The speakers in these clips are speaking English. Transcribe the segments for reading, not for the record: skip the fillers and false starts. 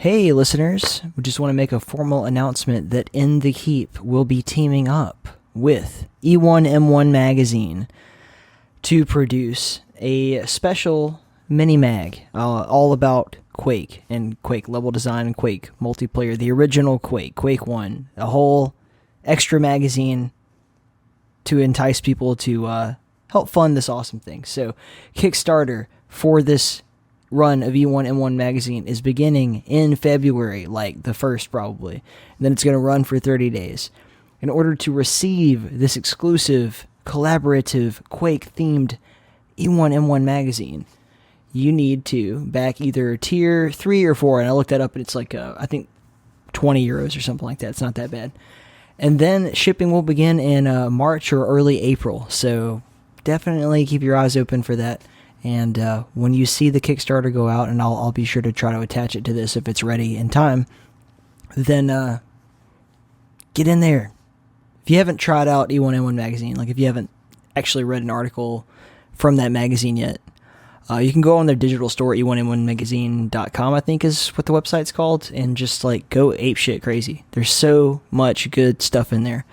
Hey listeners, we just want to make a formal announcement that In the Keep will be teaming up with E1M1 Magazine to produce a special mini-mag all about Quake and Quake level design and Quake multiplayer, the original Quake, Quake 1, a whole extra magazine to entice people to help fund this awesome thing. So Kickstarter for this run of E1M1 magazine is beginning in February, like the 1st probably. And then it's going to run for 30 days. In order to receive this exclusive, collaborative, Quake-themed E1M1 magazine, you need to back either tier 3 or 4, and I looked that up, and it's like, I think, 20 euros or something like that. It's not that bad. And then shipping will begin in March or early April, so definitely keep your eyes open for that. And when you see the Kickstarter go out, and I'll be sure to try to attach it to this if it's ready in time, then get in there. If you haven't tried out E1M1 magazine, like if you haven't actually read an article from that magazine yet, you can go on their digital store, e1m1magazine.com, I think is what the website's called, and just like go apeshit crazy. There's so much good stuff in there.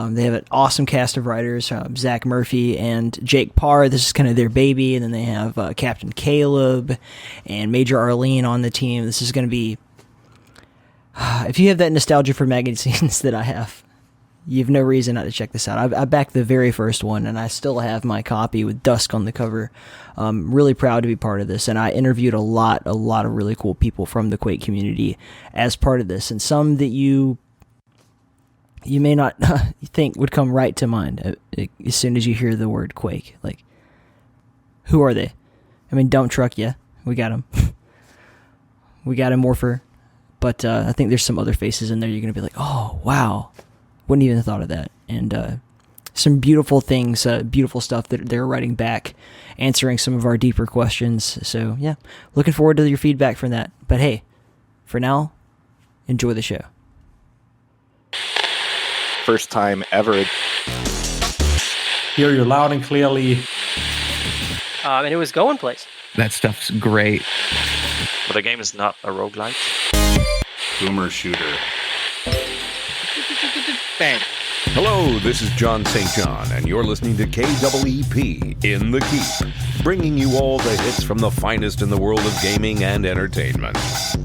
They have an awesome cast of writers, Zach Murphy and Jake Parr. This is kind of their baby. And then they have Captain Caleb and Major Arlene on the team. This is going to be... if you have that nostalgia for magazines that I have, you have no reason not to check this out. I backed the very first one, and I still have my copy with Dusk on the cover. Really proud to be part of this. And I interviewed a lot of really cool people from the Quake community as part of this. And some that you may not think would come right to mind as soon as you hear the word Quake. Like, who are they? I mean, Dump Truck, yeah, we got him. We got him, Morpher. But I think there's some other faces in there you're going to be like, oh, wow. Wouldn't even have thought of that. And some beautiful things, beautiful stuff that they're writing back, answering some of our deeper questions. So, yeah, looking forward to your feedback from that. But hey, for now, enjoy the show. First time ever. Hear you loud and clearly. And it was going place. That stuff's great. But the game is not a roguelike. Boomer shooter. Bang. Hello, this is John St. John, and you're listening to KEEP In the Keep, bringing you all the hits from the finest in the world of gaming and entertainment.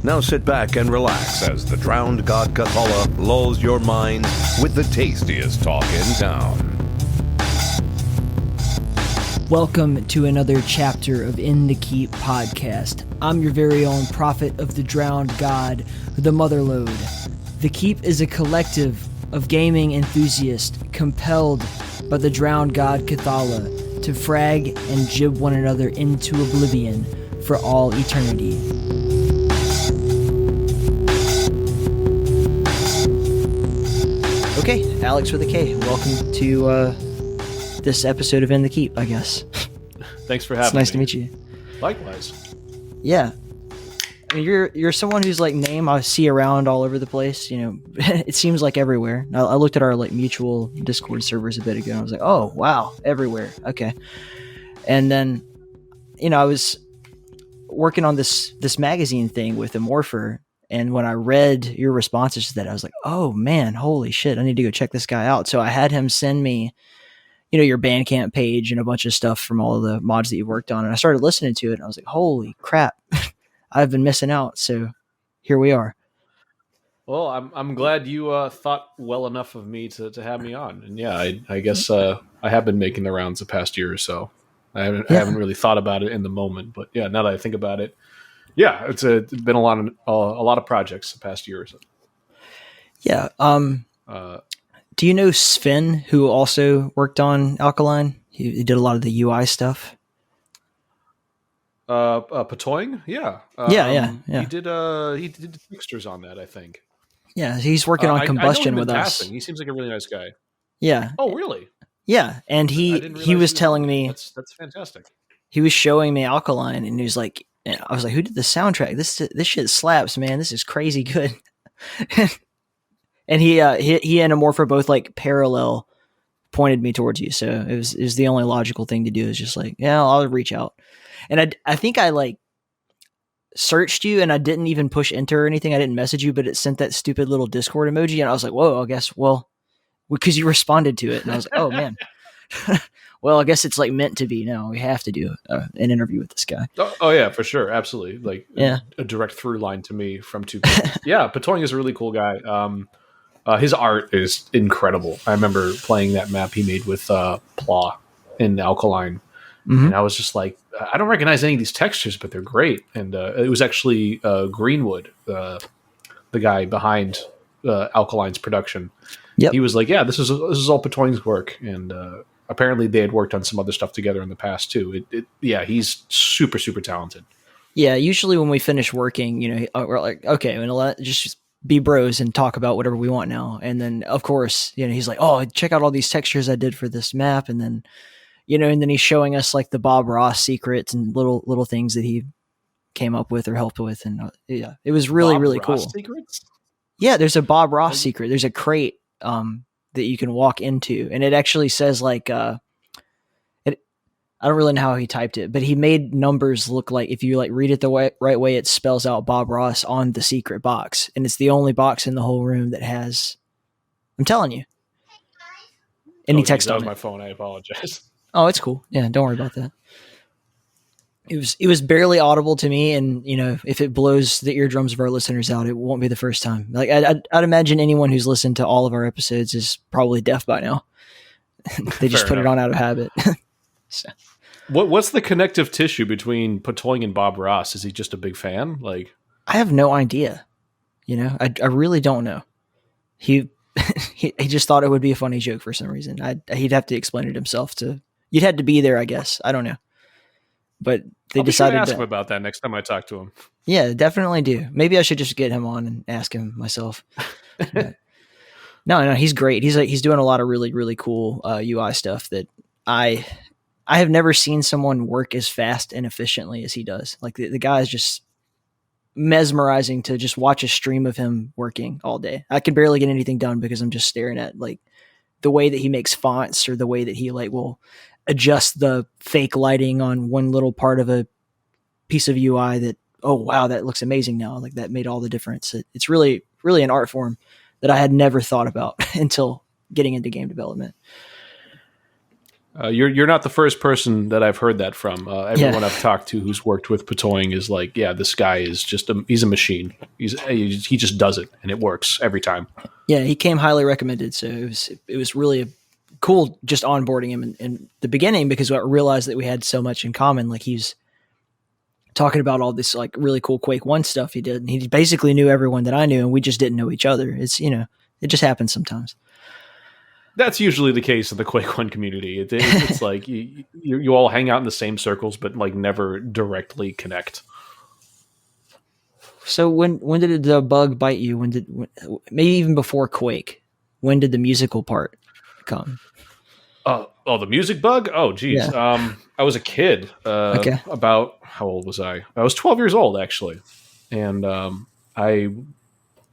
Now sit back and relax as the drowned god Cthulhu lulls your mind with the tastiest talk in town. Welcome to another chapter of In the Keep podcast. I'm your very own prophet of the drowned god, the Motherlode. The Keep is a collective of gaming enthusiasts compelled by the drowned god Cthulhu to frag and jib one another into oblivion for all eternity. Okay, Aleks with a K. Welcome to this episode of In the Keep, I guess. Thanks for having me. It's nice to meet you. Likewise. Yeah. I mean, you're someone whose like name I see around all over the place. You know, it seems like everywhere. I looked at our like mutual Discord servers a bit ago, and I was like, oh wow, everywhere. Okay. And then, you know, I was working on this magazine thing with a Morpher, and when I read your responses to that, I was like, oh man, holy shit, I need to go check this guy out. So I had him send me, you know, your Bandcamp page and a bunch of stuff from all of the mods that you've worked on, and I started listening to it, and I was like, holy crap. I've been missing out, so here we are. Well, I'm glad you thought well enough of me to have me on, and yeah, I guess I have been making the rounds the past year or so. I haven't really thought about it in the moment, but yeah, now that I think about it, yeah, it's been a lot of projects the past year or so. Yeah. Do you know Sven, who also worked on Alkaline? He did a lot of the UI stuff. Patoing? Yeah. Yeah. He did fixtures on that, I think. Yeah, he's working on Combustion with us. He seems like a really nice guy. Yeah. Oh, really? Yeah, and he was telling me that's fantastic. He was showing me Alkaline, and he was like, I was like, who did the soundtrack? This shit slaps, man. This is crazy good. And he and Amorpha both like parallel pointed me towards you, so it was the only logical thing to do is just like, yeah, I'll reach out. And I think I like searched you and I didn't even push enter or anything. I didn't message you, but it sent that stupid little Discord emoji. And I was like, whoa, I guess, well, because you responded to it. And I was like, oh man, well, I guess it's like meant to be. No, we have to do an interview with this guy. Oh yeah, for sure. Absolutely. Like Yeah. a direct through line to me from two people. Yeah. Patoing is a really cool guy. His art is incredible. I remember playing that map he made with Pla in Alkaline. And I was just like, I don't recognize any of these textures, but they're great. And it was actually Greenwood, the guy behind Alkaline's production. Yep. He was like, yeah, this is all Patoing's work. And apparently they had worked on some other stuff together in the past too. Yeah, he's super, super talented. Yeah. Usually when we finish working, you know, we're like, okay, let's just be bros and talk about whatever we want now. And then of course, you know, he's like, oh, check out all these textures I did for this map. And then, you know, and then he's showing us like the Bob Ross secrets and little things that he came up with or helped with. And yeah, it was really, Bob really Ross cool. Secrets? Yeah, there's a Bob Ross secret. There's a crate that you can walk into, and it actually says like I don't really know how he typed it, but he made numbers look like if you like read it the right way, it spells out Bob Ross on the secret box, and it's the only box in the whole room that has. I'm telling you. Any text that on was it. my phone. I apologize. Oh, it's cool. Yeah, don't worry about that. It was barely audible to me, and you know, if it blows the eardrums of our listeners out, it won't be the first time. Like I'd imagine anyone who's listened to all of our episodes is probably deaf by now. They just Fair put enough. it on out of habit. So. What's the connective tissue between Patoing and Bob Ross? Is he just a big fan? Like, I have no idea. You know, I really don't know. He he just thought it would be a funny joke for some reason. He'd have to explain it himself. You'd had to be there, I guess. I don't know. But they I'll be sure decided to ask to him about that next time I talk to him. Yeah, definitely do. Maybe I should just get him on and ask him myself. But no, he's great. He's doing a lot of really, really cool UI stuff that I have never seen someone work as fast and efficiently as he does. Like the guy is just mesmerizing to just watch a stream of him working all day. I can barely get anything done because I'm just staring at like the way that he makes fonts or the way that he like will adjust the fake lighting on one little part of a piece of UI that, oh wow, that looks amazing now. Like that made all the difference. It's really, really an art form that I had never thought about until getting into game development. You're not the first person that I've heard that from. Everyone I've talked to who's worked with Patoing is like, yeah, this guy is just he's a machine. He just does it and it works every time. Yeah, he came highly recommended. So it was really cool just onboarding him in the beginning because I realized that we had so much in common. Like he's talking about all this like really cool Quake 1 stuff he did. And he basically knew everyone that I knew and we just didn't know each other. It's, you know, it just happens sometimes. That's usually the case in the Quake 1 community. It's like you all hang out in the same circles, but like never directly connect. So when did the bug bite you? Maybe even before Quake? When did the musical part come? The music bug? Oh, geez. Yeah. I was a kid. Okay. About how old was I? I was 12 years old actually, and I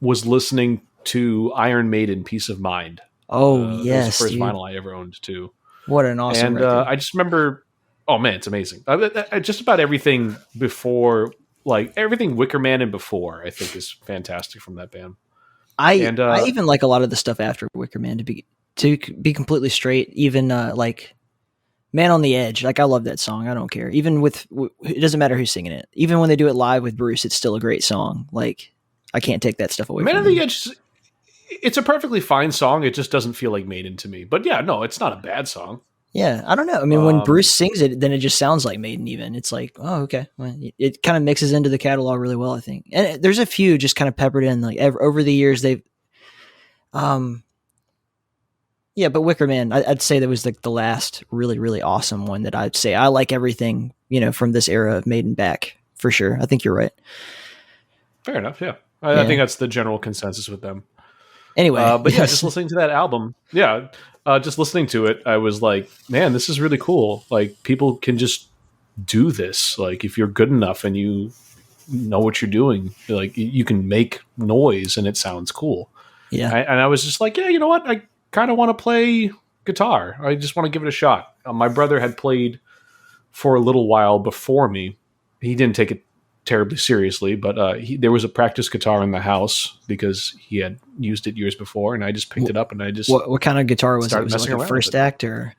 was listening to Iron Maiden, "Peace of Mind." Oh yes, that was the first dude. vinyl I ever owned too. What an awesome And record. I just remember, oh man, it's amazing. Just about everything before, like everything Wicker Man and before, I think is fantastic from that band. I even like a lot of the stuff after Wicker Man to be completely straight. Even like Man on the Edge, like I love that song. I don't care. Even with it doesn't matter who's singing it. Even when they do it live with Bruce, it's still a great song. Like I can't take that stuff away. Man from on the them. Edge, it's a perfectly fine song. It just doesn't feel like Maiden to me. But yeah, no, it's not a bad song. Yeah, I don't know. I mean, when Bruce sings it, then it just sounds like Maiden. Even it's like, oh, okay. Well, it kind of mixes into the catalog really well, I think. And there's a few just kind of peppered in. Like over the years, they've, yeah. But Wicker Man, I'd say that was like the last really, really awesome one that I'd say I like everything from this era of Maiden back for sure. I think you're right. Fair enough. Yeah, I think that's the general consensus with them. Anyway, but yeah, just listening to that album, just listening to it, I was like, man, this is really cool. Like people can just do this. Like if you're good enough and you know what you're doing, like you can make noise and it sounds cool. Yeah. And I was just like, yeah, you know what? I kind of want to play guitar. I just want to give it a shot. My brother had played for a little while before me. He didn't take it terribly seriously, but there was a practice guitar in the house because he had used it years before, and I just picked it up and I just What kind of guitar was it? started Was it messing like a around first with it. act or?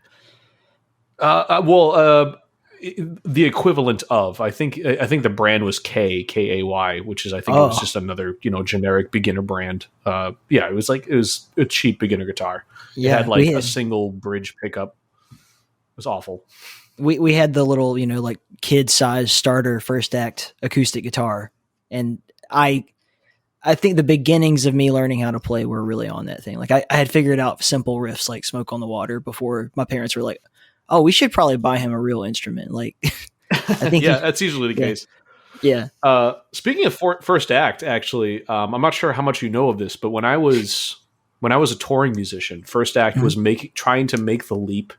The equivalent of I think the brand was KAY, which is I think it was just another generic beginner brand. It was a cheap beginner guitar. Yeah, it had like a single bridge pickup. It was awful. We had the little like kid size starter first act acoustic guitar, and I think the beginnings of me learning how to play were really on that thing. Like I had figured out simple riffs like Smoke on the Water before my parents were like, "Oh, we should probably buy him a real instrument." Like, I think that's usually the case. Yeah. Speaking of first act, actually, I'm not sure how much you know of this, but when I was a touring musician, first act was trying to make the leap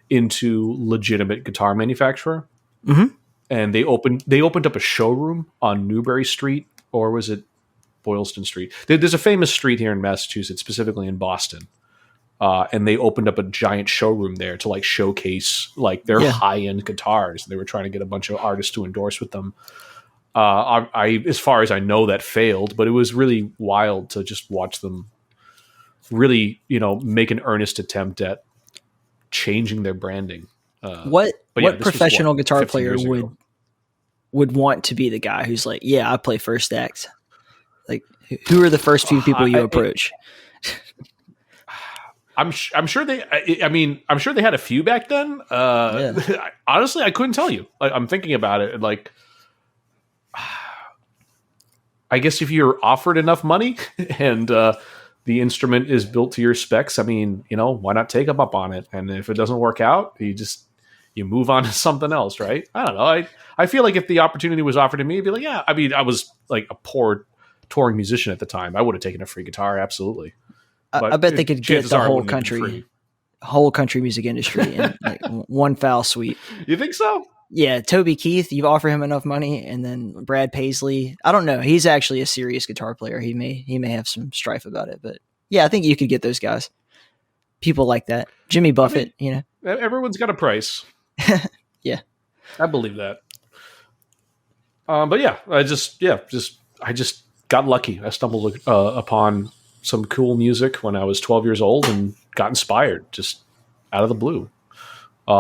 into legitimate guitar manufacturer. Mm-hmm. And they opened up a showroom on Newbury Street, or was it Boylston Street? There's a famous street here in Massachusetts, specifically in Boston. And they opened up a giant showroom there to like showcase like their high-end guitars. They were trying to get a bunch of artists to endorse with them. I as far as I know, that failed, but it was really wild to just watch them really, make an earnest attempt at changing their branding. What this professional was, guitar 15 player years ago. would want to be the guy who's like, yeah, I play first act? Like, who are the first few people you approach? I'm sure they. I'm sure they had a few back then. Honestly, I couldn't tell you. I'm thinking about it, and like, I guess if you're offered enough money and the instrument is built to your specs, why not take them up on it? And if it doesn't work out, you move on to something else, right? I don't know. I feel like if the opportunity was offered to me, I'd be like, yeah. I was like a poor touring musician at the time. I would have taken a free guitar, absolutely. I bet they could get the whole country music industry in like one foul sweep. You think so? Yeah, Toby Keith, you offer him enough money, and then Brad Paisley. I don't know. He's actually a serious guitar player. He may have some strife about it, but yeah, I think you could get those guys. People like that. Jimmy Buffett, Everyone's got a price. Yeah. I believe that. But yeah, I just got lucky. I stumbled upon some cool music when I was 12 years old and got inspired just out of the blue.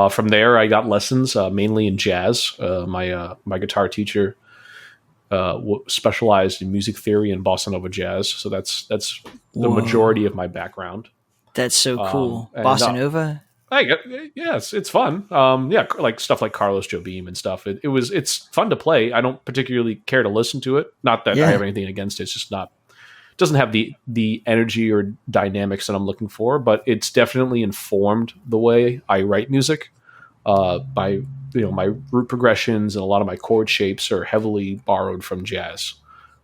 From there, I got lessons mainly in jazz. My guitar teacher specialized in music theory and bossa nova jazz, so that's the majority of my background. That's so cool. Bossa nova. It's fun. Like stuff like Carlos Jobim and stuff. It's fun to play. I don't particularly care to listen to it. Not that I have anything against it. It's just not. Doesn't have the energy or dynamics that I'm looking for, but it's definitely informed the way I write music. My root progressions and a lot of my chord shapes are heavily borrowed from jazz,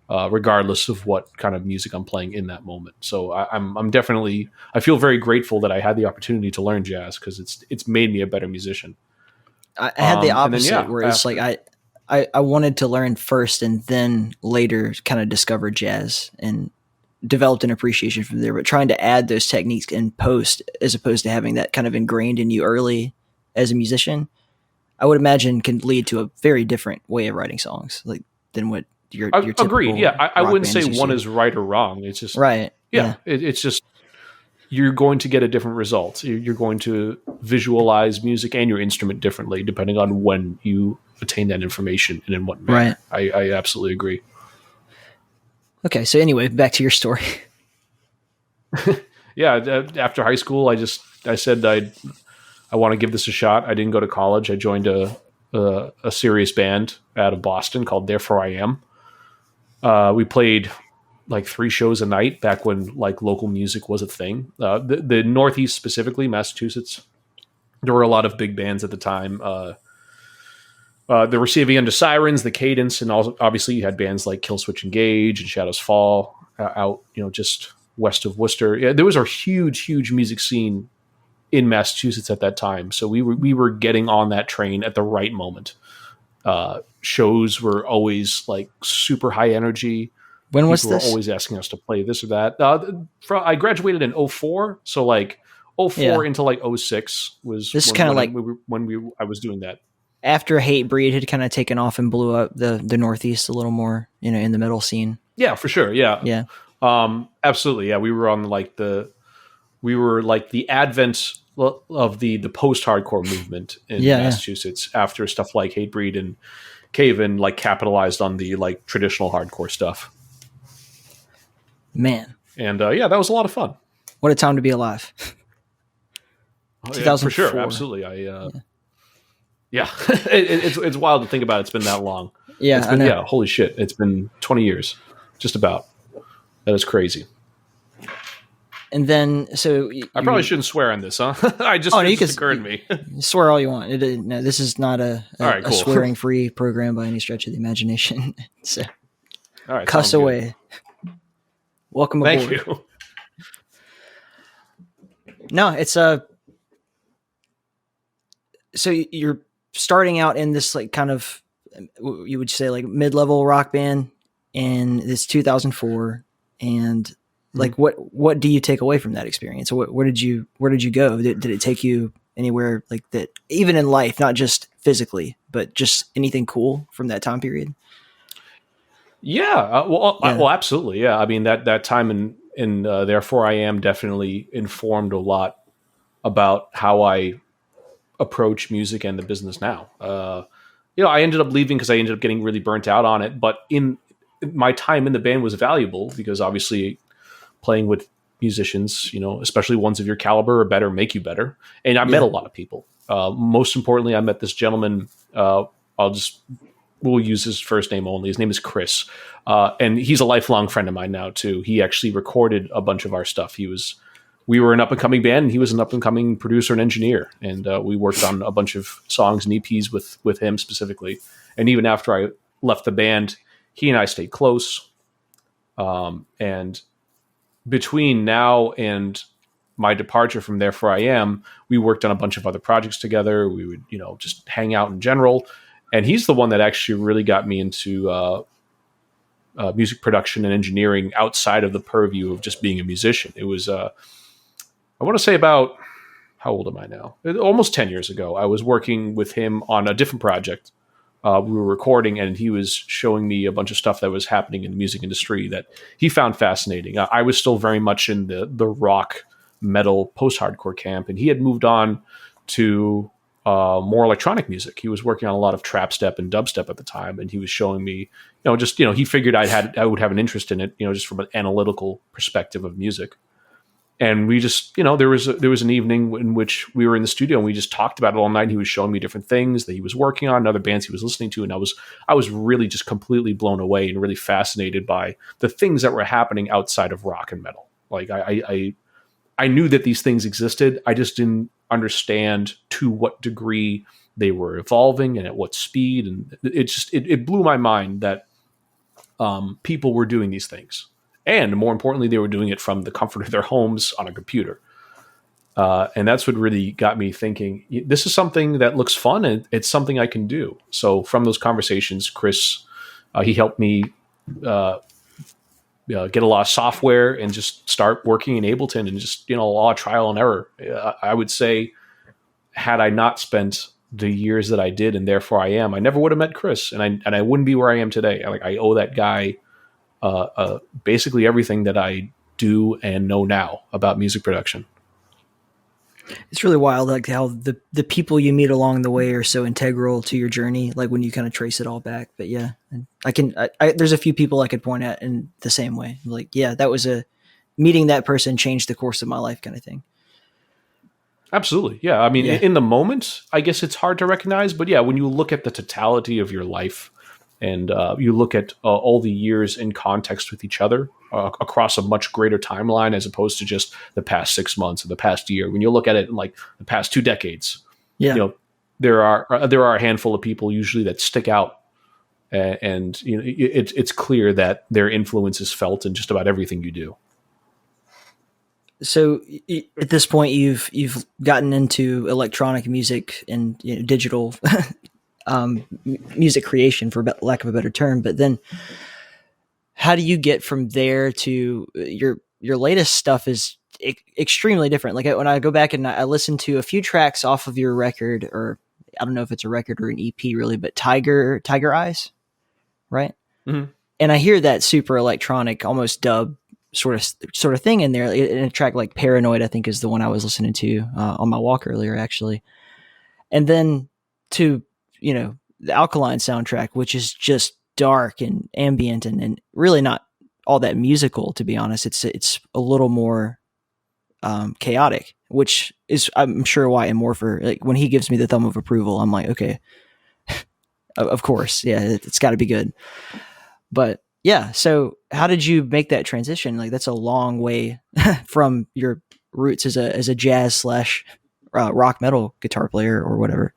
regardless of what kind of music I'm playing in that moment. So I feel very grateful that I had the opportunity to learn jazz because it's made me a better musician. I had the opposite where it's like I wanted to learn first and then later kind of discover jazz and developed an appreciation from there, but trying to add those techniques in post as opposed to having that kind of ingrained in you early as a musician, I would imagine can lead to a very different way of writing songs than what your typical agreed. Yeah. I wouldn't say one to. is right or wrong. It's just right. Yeah. It's just, you're going to get a different result. You're going to visualize music and your instrument differently depending on when you attain that information and in what manner. Right. I absolutely agree. Okay, so anyway, back to your story. Yeah, after high school, I said I want to give this a shot. I didn't go to college. I joined a serious band out of Boston called Therefore I Am. We played like 3 shows a night back when like local music was a thing. The Northeast, specifically Massachusetts, there were a lot of big bands at the time. There were Saving Under Sirens, The Cadence, and obviously you had bands like Killswitch Engage and Shadows Fall out, just west of Worcester. Yeah, there was a huge music scene in Massachusetts at that time. So we were getting on that train at the right moment. Shows were always like super high energy. When was People this? were always asking us to play this or that. I graduated in 2004, so like 2004 into like 2006 was this kind of like when I was doing that. after Hatebreed had kind of taken off and blew up the Northeast a little more, in the metal scene. Yeah, for sure. Yeah. Yeah. Absolutely. Yeah. We were on the advent of the post-hardcore movement in Massachusetts after stuff like Hatebreed and Caven like capitalized on the like traditional hardcore stuff. Man. And that was a lot of fun. What a time to be alive. 2004. For sure. Absolutely. It's wild to think about. It's been that long. Yeah. It's been, holy shit. It's been 20 years. Just about. That is crazy. And then, I probably shouldn't swear on this, huh? It just occurred to me. Swear all you want. No, this is not a right, cool. swearing-free program by any stretch of the imagination. So, all right, cuss away. Welcome aboard. Thank you. No, it's so you're starting out in this like kind of, you would say like mid-level rock band in this 2004, and like what do you take away from that experience? Where did you go? Did it take you anywhere like that, even in life, not just physically, but just anything cool from that time period? Yeah, well, absolutely. Yeah, I mean that time in Therefore I Am definitely informed a lot about how I approach music and the business now. I ended up leaving because I ended up getting really burnt out on it. But in my time in the band was valuable because obviously playing with musicians, especially ones of your caliber or better, make you better. And I met a lot of people. Most importantly, I met this gentleman. We'll use his first name only. His name is Chris. And he's a lifelong friend of mine now too. He actually recorded a bunch of our stuff. We were an up and coming band and he was an up and coming producer and engineer. And we worked on a bunch of songs and EPs with him specifically. And even after I left the band, he and I stayed close. And between now and my departure from Therefore I Am, we worked on a bunch of other projects together. We would, just hang out in general. And he's the one that actually really got me into music production and engineering outside of the purview of just being a musician. It was, I want to say about, how old am I now? Almost 10 years ago. I was working with him on a different project. We were recording and he was showing me a bunch of stuff that was happening in the music industry that he found fascinating. I was still very much in the rock, metal, post-hardcore camp, and he had moved on to more electronic music. He was working on a lot of trap step and dubstep at the time, and he was showing me, he figured I would have an interest in it, just from an analytical perspective of music. And we just, there was an evening in which we were in the studio and we just talked about it all night. He was showing me different things that he was working on, other bands he was listening to, and I was really just completely blown away and really fascinated by the things that were happening outside of rock and metal. Like I knew that these things existed. I just didn't understand to what degree they were evolving and at what speed. And it blew my mind that people were doing these things. And more importantly, they were doing it from the comfort of their homes on a computer. And that's what really got me thinking, this is something that looks fun and it's something I can do. So from those conversations, Chris, he helped me get a lot of software and just start working in Ableton and just, a lot of trial and error. I would say had I not spent the years that I did and Therefore I Am, I never would have met Chris and I wouldn't be where I am today. I owe that guy basically everything that I do and know now about music production. It's really wild, like how the people you meet along the way are so integral to your journey. Like when you kind of trace it all back. But yeah, there's a few people I could point at in the same way. Like, yeah, that was meeting that person changed the course of my life kind of thing. Absolutely. Yeah. I mean, in the moment, I guess it's hard to recognize, but yeah, when you look at the totality of your life, and you look at all the years in context with each other across a much greater timeline as opposed to just the past 6 months or the past year. When you look at it in like the past 2 decades, there are a handful of people usually that stick out, and it's clear that their influence is felt in just about everything you do. So at this point, you've gotten into electronic music and digital. Music creation, for lack of a better term, but then how do you get from there to your latest stuff is extremely different. Like when I go back and I listen to a few tracks off of your record, or I don't know if it's a record or an EP really, but Tiger Eyes, right? Mhm. And I hear that super electronic, almost dub sort of thing in there. In a track like Paranoid, I think is the one I was listening to on my walk earlier, actually. And then to, the Alkaline soundtrack, which is just dark and ambient and really not all that musical, to be honest. It's a little more chaotic, which is, I'm sure, why Amorpher, like when he gives me the thumb of approval, I'm like, okay, of course, yeah, it's got to be good. But yeah, so how did you make that transition? Like that's a long way from your roots as a jazz slash rock metal guitar player or whatever.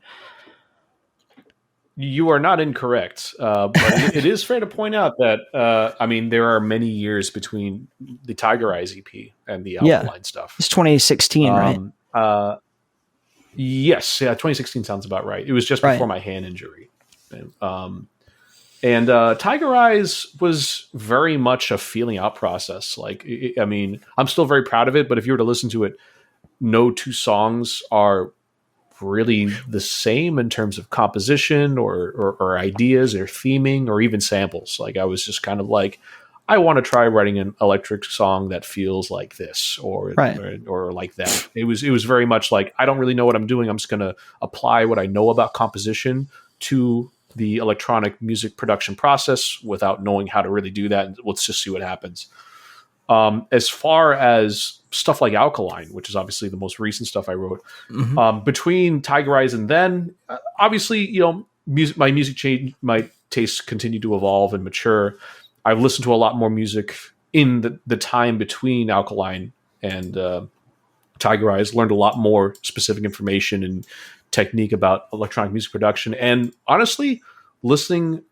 You are not incorrect, but it is fair to point out that there are many years between the Tiger Eyes EP and the Alkaline stuff. It's 2016, right? Yes, 2016 sounds about right. It was just before my hand injury, and Tiger Eyes was very much a feeling out process. Like, I'm still very proud of it, but if you were to listen to it, no two songs are really the same in terms of composition or ideas or theming or even samples. Like I was just kind of like, I want to try writing an electric song that feels like this or like that. It was very much like, I don't really know what I'm doing. I'm just going to apply what I know about composition to the electronic music production process without knowing how to really do that. And let's just see what happens. As far as stuff like Alkaline, which is obviously the most recent stuff I wrote, between Tiger Eyes and then, obviously, my music change, my tastes continue to evolve and mature. I've listened to a lot more music in the time between Alkaline and Tiger Eyes, learned a lot more specific information and technique about electronic music production. And honestly, listening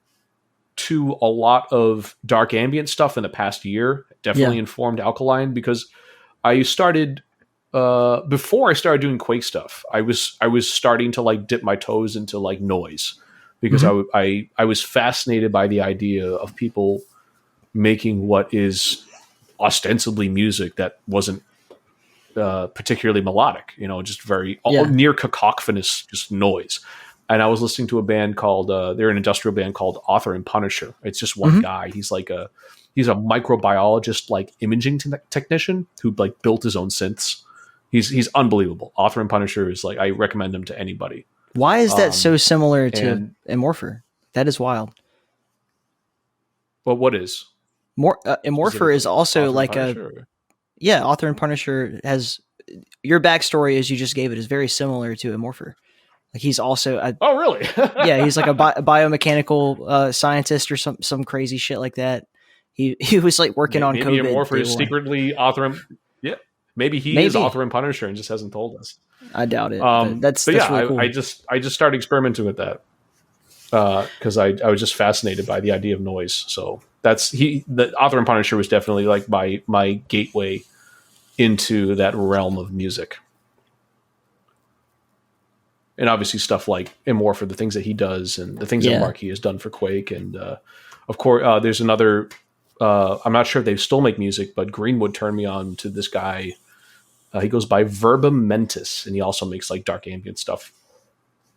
to a lot of dark ambient stuff in the past year definitely informed Alkaline, because I started before I started doing Quake stuff. I was starting to like dip my toes into like noise, because I was fascinated by the idea of people making what is ostensibly music that wasn't particularly melodic, just very near cacophonous, just noise. And I was listening to a band called, they're an industrial band called Author and Punisher. It's just one guy. He's he's a microbiologist, like imaging technician who like built his own synths. He's unbelievable. Author and Punisher is like, I recommend him to anybody. Why is that so similar to Amorpher? That is wild. Well, what is? Amorpher is also like Punisher? Author and Punisher has, your backstory as you just gave it is very similar to Amorpher. Like he's also oh really? He's like a biomechanical scientist or some crazy shit like that. He was like working on maybe COVID. Amorpher is secretly Author and maybe he is Author and Punisher and just hasn't told us. I doubt it. That's really cool. I just started experimenting with that because I was just fascinated by the idea of noise. So the Author and Punisher was definitely like my gateway into that realm of music. And obviously stuff like Amorpher, the things that he does and the things that Markie has done for Quake. And of course, there's another, I'm not sure if they still make music, but Greenwood turned me on to this guy. He goes by Verbum Mentis, and he also makes like dark ambient stuff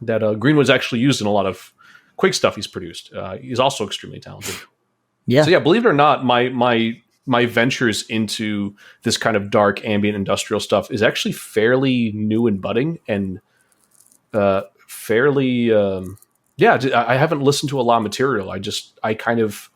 that Greenwood's actually used in a lot of Quake stuff he's produced. He's also extremely talented. Yeah. So believe it or not, my ventures into this kind of dark ambient industrial stuff is actually fairly new and budding, and fairly I haven't listened to a lot of material. I kind of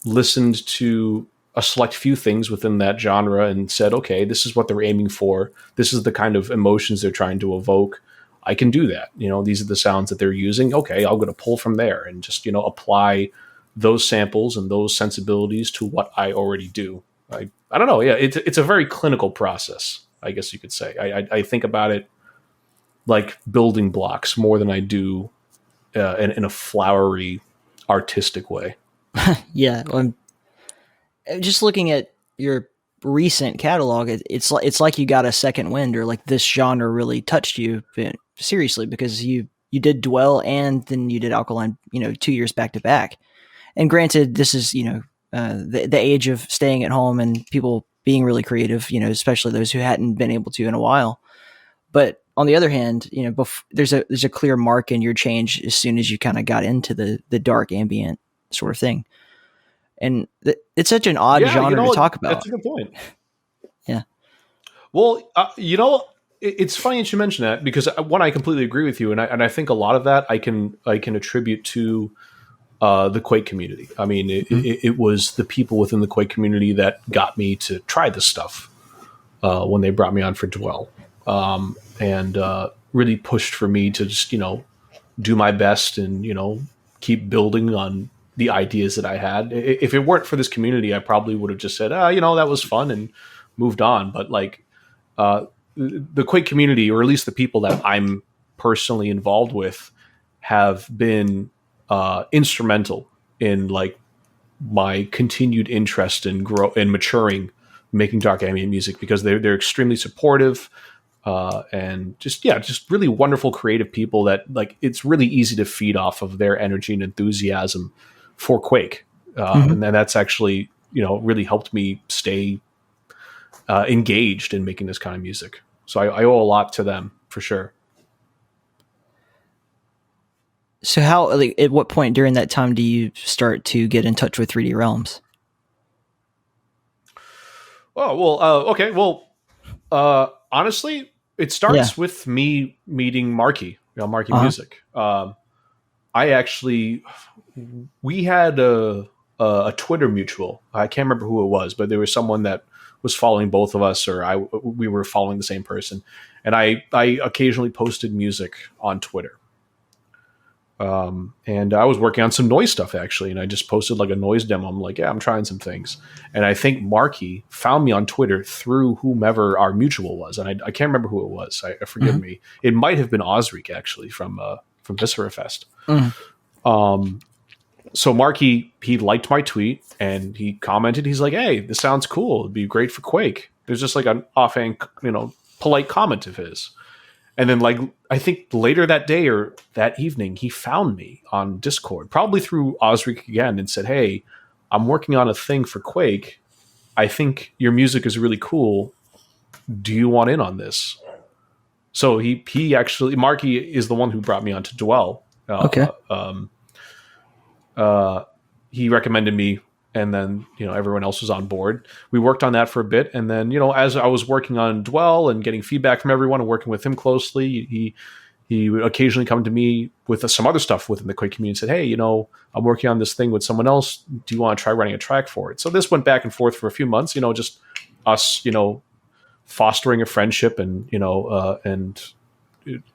listened to a select few things within that genre and said, okay, this is what they're aiming for, this is the kind of emotions they're trying to evoke, I can do that. These are the sounds that they're using. Okay, I'm going to pull from there and just apply those samples and those sensibilities to what I already do. I don't know. It's a very clinical process, I guess you could say. I think about it like building blocks more than I do in a flowery, artistic way. I'm just looking at your recent catalog. It's like you got a second wind, or like this genre really touched you seriously, because you did Dwell and then you did Alkaline, 2 years back to back. And granted, this is the age of staying at home and people being really creative, especially those who hadn't been able to in a while. But on the other hand, there's a clear mark in your change as soon as you kind of got into the dark ambient sort of thing. And it's such an odd genre to talk about. That's a good point. Yeah. Well, it's funny that you mention that, because one, I completely agree with you, and I think a lot of that I can attribute to the Quake community. I mean, it was the people within the Quake community that got me to try this stuff when they brought me on for Dwell, and really pushed for me to just do my best and keep building on the ideas that I had. If it weren't for this community, I probably would have just said, that was fun and moved on. But like the Quake community, or at least the people that I'm personally involved with, have been instrumental in like my continued interest in maturing, making dark ambient music, because they're extremely supportive. And just really wonderful creative people that like it's really easy to feed off of their energy and enthusiasm for Quake. And then that's actually, really helped me stay engaged in making this kind of music. So I owe a lot to them for sure. So how, like, at what point during that time do you start to get in touch with 3D Realms? Oh, well, okay. Well, honestly, it starts with me meeting Markie, Markie Music. We had a Twitter mutual. I can't remember who it was, but there was someone that was following both of us, or we were following the same person. And I occasionally posted music on Twitter. And I was working on some noise stuff actually, and I just posted like a noise demo. I'm like, I'm trying some things. And I think Markie found me on Twitter through whomever our mutual was. And I can't remember who it was. I forgive me. It might have been Osric actually from Viscera Fest. So Markie, he liked my tweet and he commented, he's like, hey, this sounds cool. It'd be great for Quake. There's just like an offhand, polite comment of his. And then, like, I think later that day or that evening, he found me on Discord, probably through Osric again, and said, hey, I'm working on a thing for Quake. I think your music is really cool. Do you want in on this? So he actually, Markie is the one who brought me on to Dwell. Okay. He recommended me, and then, everyone else was on board. We worked on that for a bit. And then, as I was working on Dwell and getting feedback from everyone and working with him closely, he would occasionally come to me with some other stuff within the Quake community and said, hey, I'm working on this thing with someone else. Do you want to try writing a track for it? So this went back and forth for a few months, just us, fostering a friendship and, and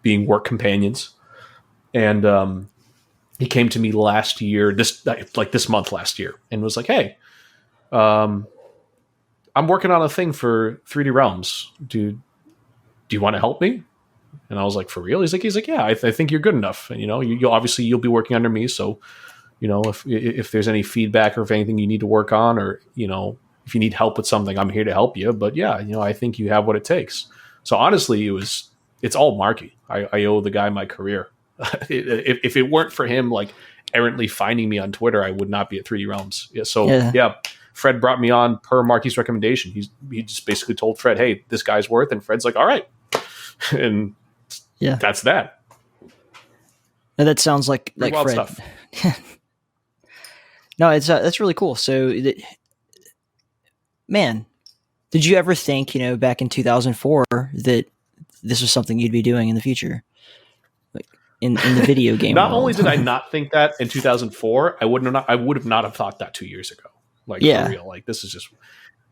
being work companions. And, he came to me last year, this month last year, and was like, hey, I'm working on a thing for 3D Realms. Do you want to help me? And I was like, for real? He's like, yeah, I think you're good enough. And, you'll be working under me. So, if there's any feedback or if anything you need to work on, or, if you need help with something, I'm here to help you. But yeah, I think you have what it takes. So honestly, it's all Markie. I owe the guy my career. If it weren't for him, like, errantly finding me on Twitter, I would not be at 3D Realms. Yeah. Fred brought me on per Markie's recommendation. He just basically told Fred, hey, this guy's worth, and Fred's like, all right. And that's that. And that sounds like wild Fred. Stuff. No, it's that's really cool. So, man, did you ever think, back in 2004 that this was something you'd be doing in the future? In the video game Not world. only did I not think that in 2004, I would have not have thought that 2 years ago. Like, for real. Like, this is just,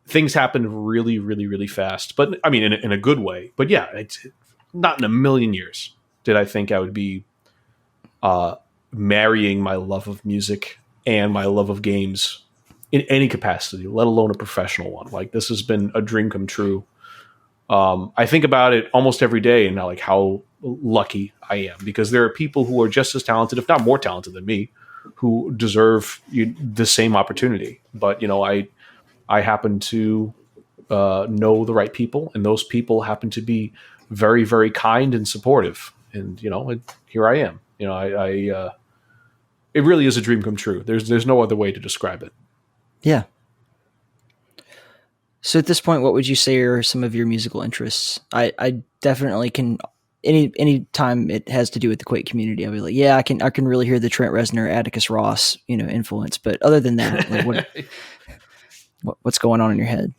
things happened really, really, really fast. But I mean, in a good way. But yeah, it's not in a million years did I think I would be marrying my love of music and my love of games in any capacity, let alone a professional one. Like, this has been a dream come true. I think about it almost every day, and like how lucky I am, because there are people who are just as talented, if not more talented than me, who deserve the same opportunity. But, I happen to know the right people, and those people happen to be very, very kind and supportive. And, here I am. It really is a dream come true. There's no other way to describe it. Yeah. So at this point, what would you say are some of your musical interests? I definitely can any time it has to do with the Quake community, I'll be like, yeah, I can really hear the Trent Reznor, Atticus Ross, influence. But other than that, like, what's going on in your head?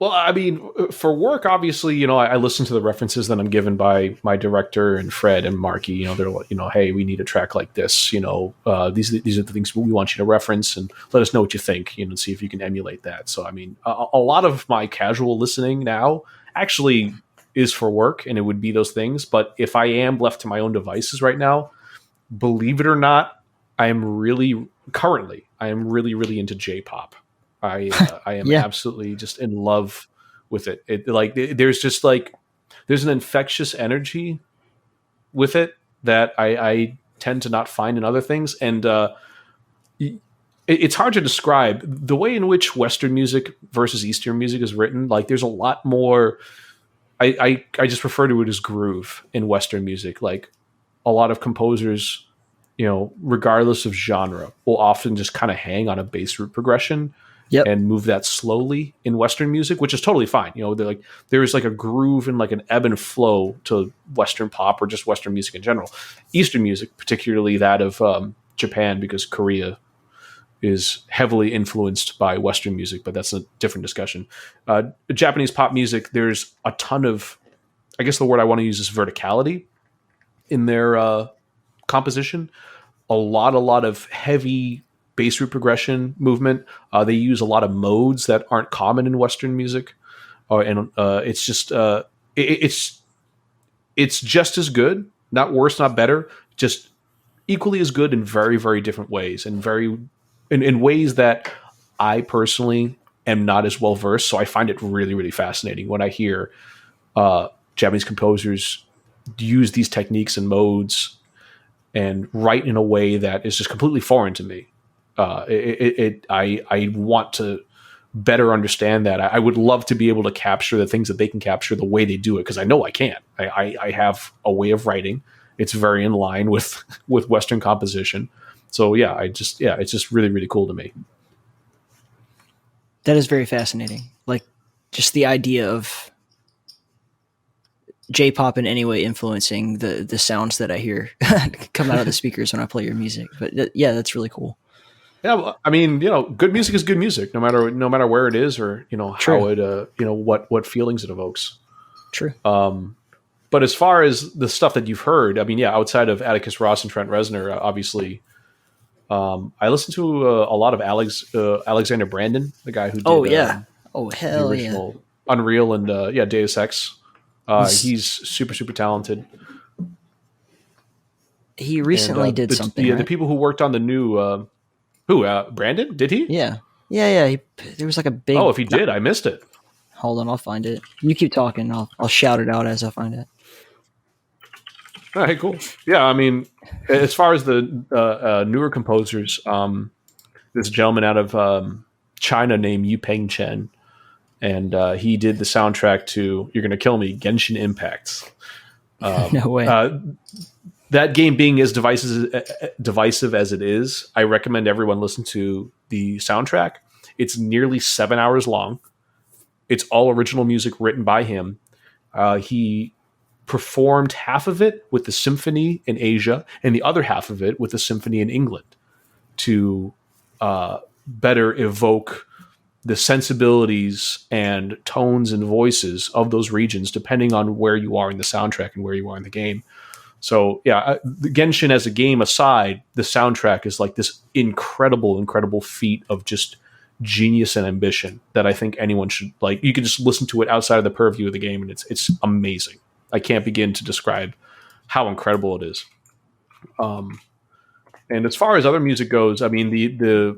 Well, I mean, for work, obviously, I listen to the references that I'm given by my director and Fred and Markie. They're like, hey, we need a track like this. These are the things we want you to reference, and let us know what you think. See if you can emulate that. So, I mean, a lot of my casual listening now actually is for work, and it would be those things. But if I am left to my own devices right now, believe it or not, I am really really into J-pop. I am absolutely just in love with it. There's an infectious energy with it that I tend to not find in other things. And it's hard to describe the way in which Western music versus Eastern music is written. Like, there's a lot more, I just refer to it as groove in Western music. Like, a lot of composers, regardless of genre, will often just kind of hang on a bass root progression. Yep. And move that slowly in Western music, which is totally fine. There's like a groove and like an ebb and flow to Western pop or just Western music in general. Eastern music, particularly that of Japan, because Korea is heavily influenced by Western music, but that's a different discussion. Japanese pop music, there's a ton of, I guess the word I want to use is verticality in their composition. A lot of heavy bass root progression movement. They use a lot of modes that aren't common in Western music, and it's just it's just as good, not worse, not better, just equally as good in very, very different ways, and in ways that I personally am not as well versed. So I find it really, really fascinating when I hear Japanese composers use these techniques and modes and write in a way that is just completely foreign to me. I want to better understand that. I would love to be able to capture the things that they can capture the way they do it, because I know I can't. I have a way of writing. It's very in line with Western composition. So yeah, it's just really, really cool to me. That is very fascinating. Like, just the idea of J-pop in any way influencing the sounds that I hear come out of the speakers when I play your music. But yeah, that's really cool. Yeah, well, I mean, good music is good music, no matter where it is, or how it, what feelings it evokes. True. But as far as the stuff that you've heard, I mean, yeah, outside of Atticus Ross and Trent Reznor, obviously, I listened to a lot of Alexander Brandon, the guy who did the original Unreal and Deus Ex. He's super, super talented. He recently did something. Yeah, right? The people who worked on the new. Brandon? Did he? Yeah. There was like a big. Oh, if he did, I missed it. Hold on, I'll find it. You keep talking. I'll shout it out as I find it. All right, cool. Yeah, I mean, as far as the newer composers, this gentleman out of China named Yupeng Chen, and he did the soundtrack to "You're Gonna Kill Me," Genshin Impact. No way. That game being as divisive as it is, I recommend everyone listen to the soundtrack. It's nearly 7 hours long. It's all original music written by him. He performed half of it with the symphony in Asia and the other half of it with the symphony in England to better evoke the sensibilities and tones and voices of those regions, depending on where you are in the soundtrack and where you are in the game. So yeah, the Genshin as a game aside, the soundtrack is like this incredible feat of just genius and ambition that I think anyone should like. You can just listen to it outside of the purview of the game, and it's amazing. I can't begin to describe how incredible it is. And as far as other music goes, I mean the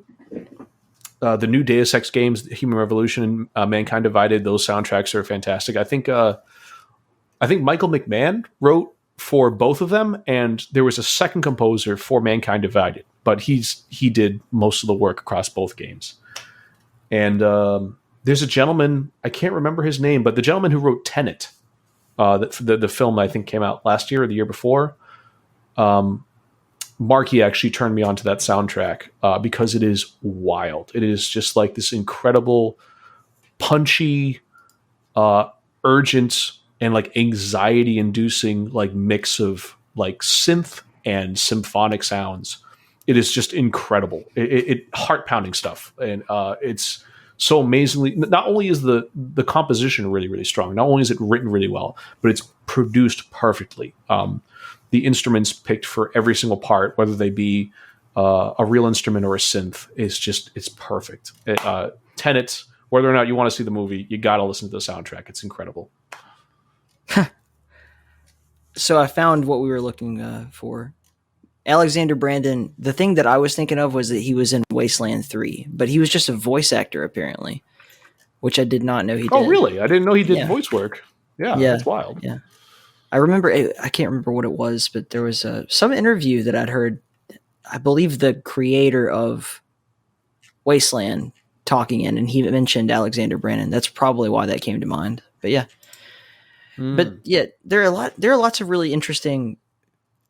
new Deus Ex games, Human Revolution and Mankind Divided, those soundtracks are fantastic. I think Michael McMahon wrote for both of them, and there was a second composer for Mankind Divided, but he did most of the work across both games. And there's a gentleman, I can't remember his name, but the gentleman who wrote Tenet, the film I think came out last year or the year before, Markie actually turned me on to that soundtrack because it is wild. It is just like this incredible, punchy, urgent and like anxiety inducing like mix of like synth and symphonic sounds. It is just incredible. It heart pounding stuff. And it's so amazingly, not only is the composition really, really strong, not only is it written really well, but it's produced perfectly. The instruments picked for every single part, whether they be a real instrument or a synth, it's perfect. Tenet, whether or not you want to see the movie, you got to listen to the soundtrack. It's incredible. So I found what we were looking for. Alexander Brandon, the thing that I was thinking of was that he was in Wasteland 3, but he was just a voice actor apparently, which I did not know he did. Oh, really? I didn't know he did voice work. Yeah, that's wild. Yeah. I remember, I can't remember what it was, but there was some interview that I'd heard, I believe the creator of Wasteland talking in, and he mentioned Alexander Brandon. That's probably why that came to mind. But yeah. But yeah, there are lots of really interesting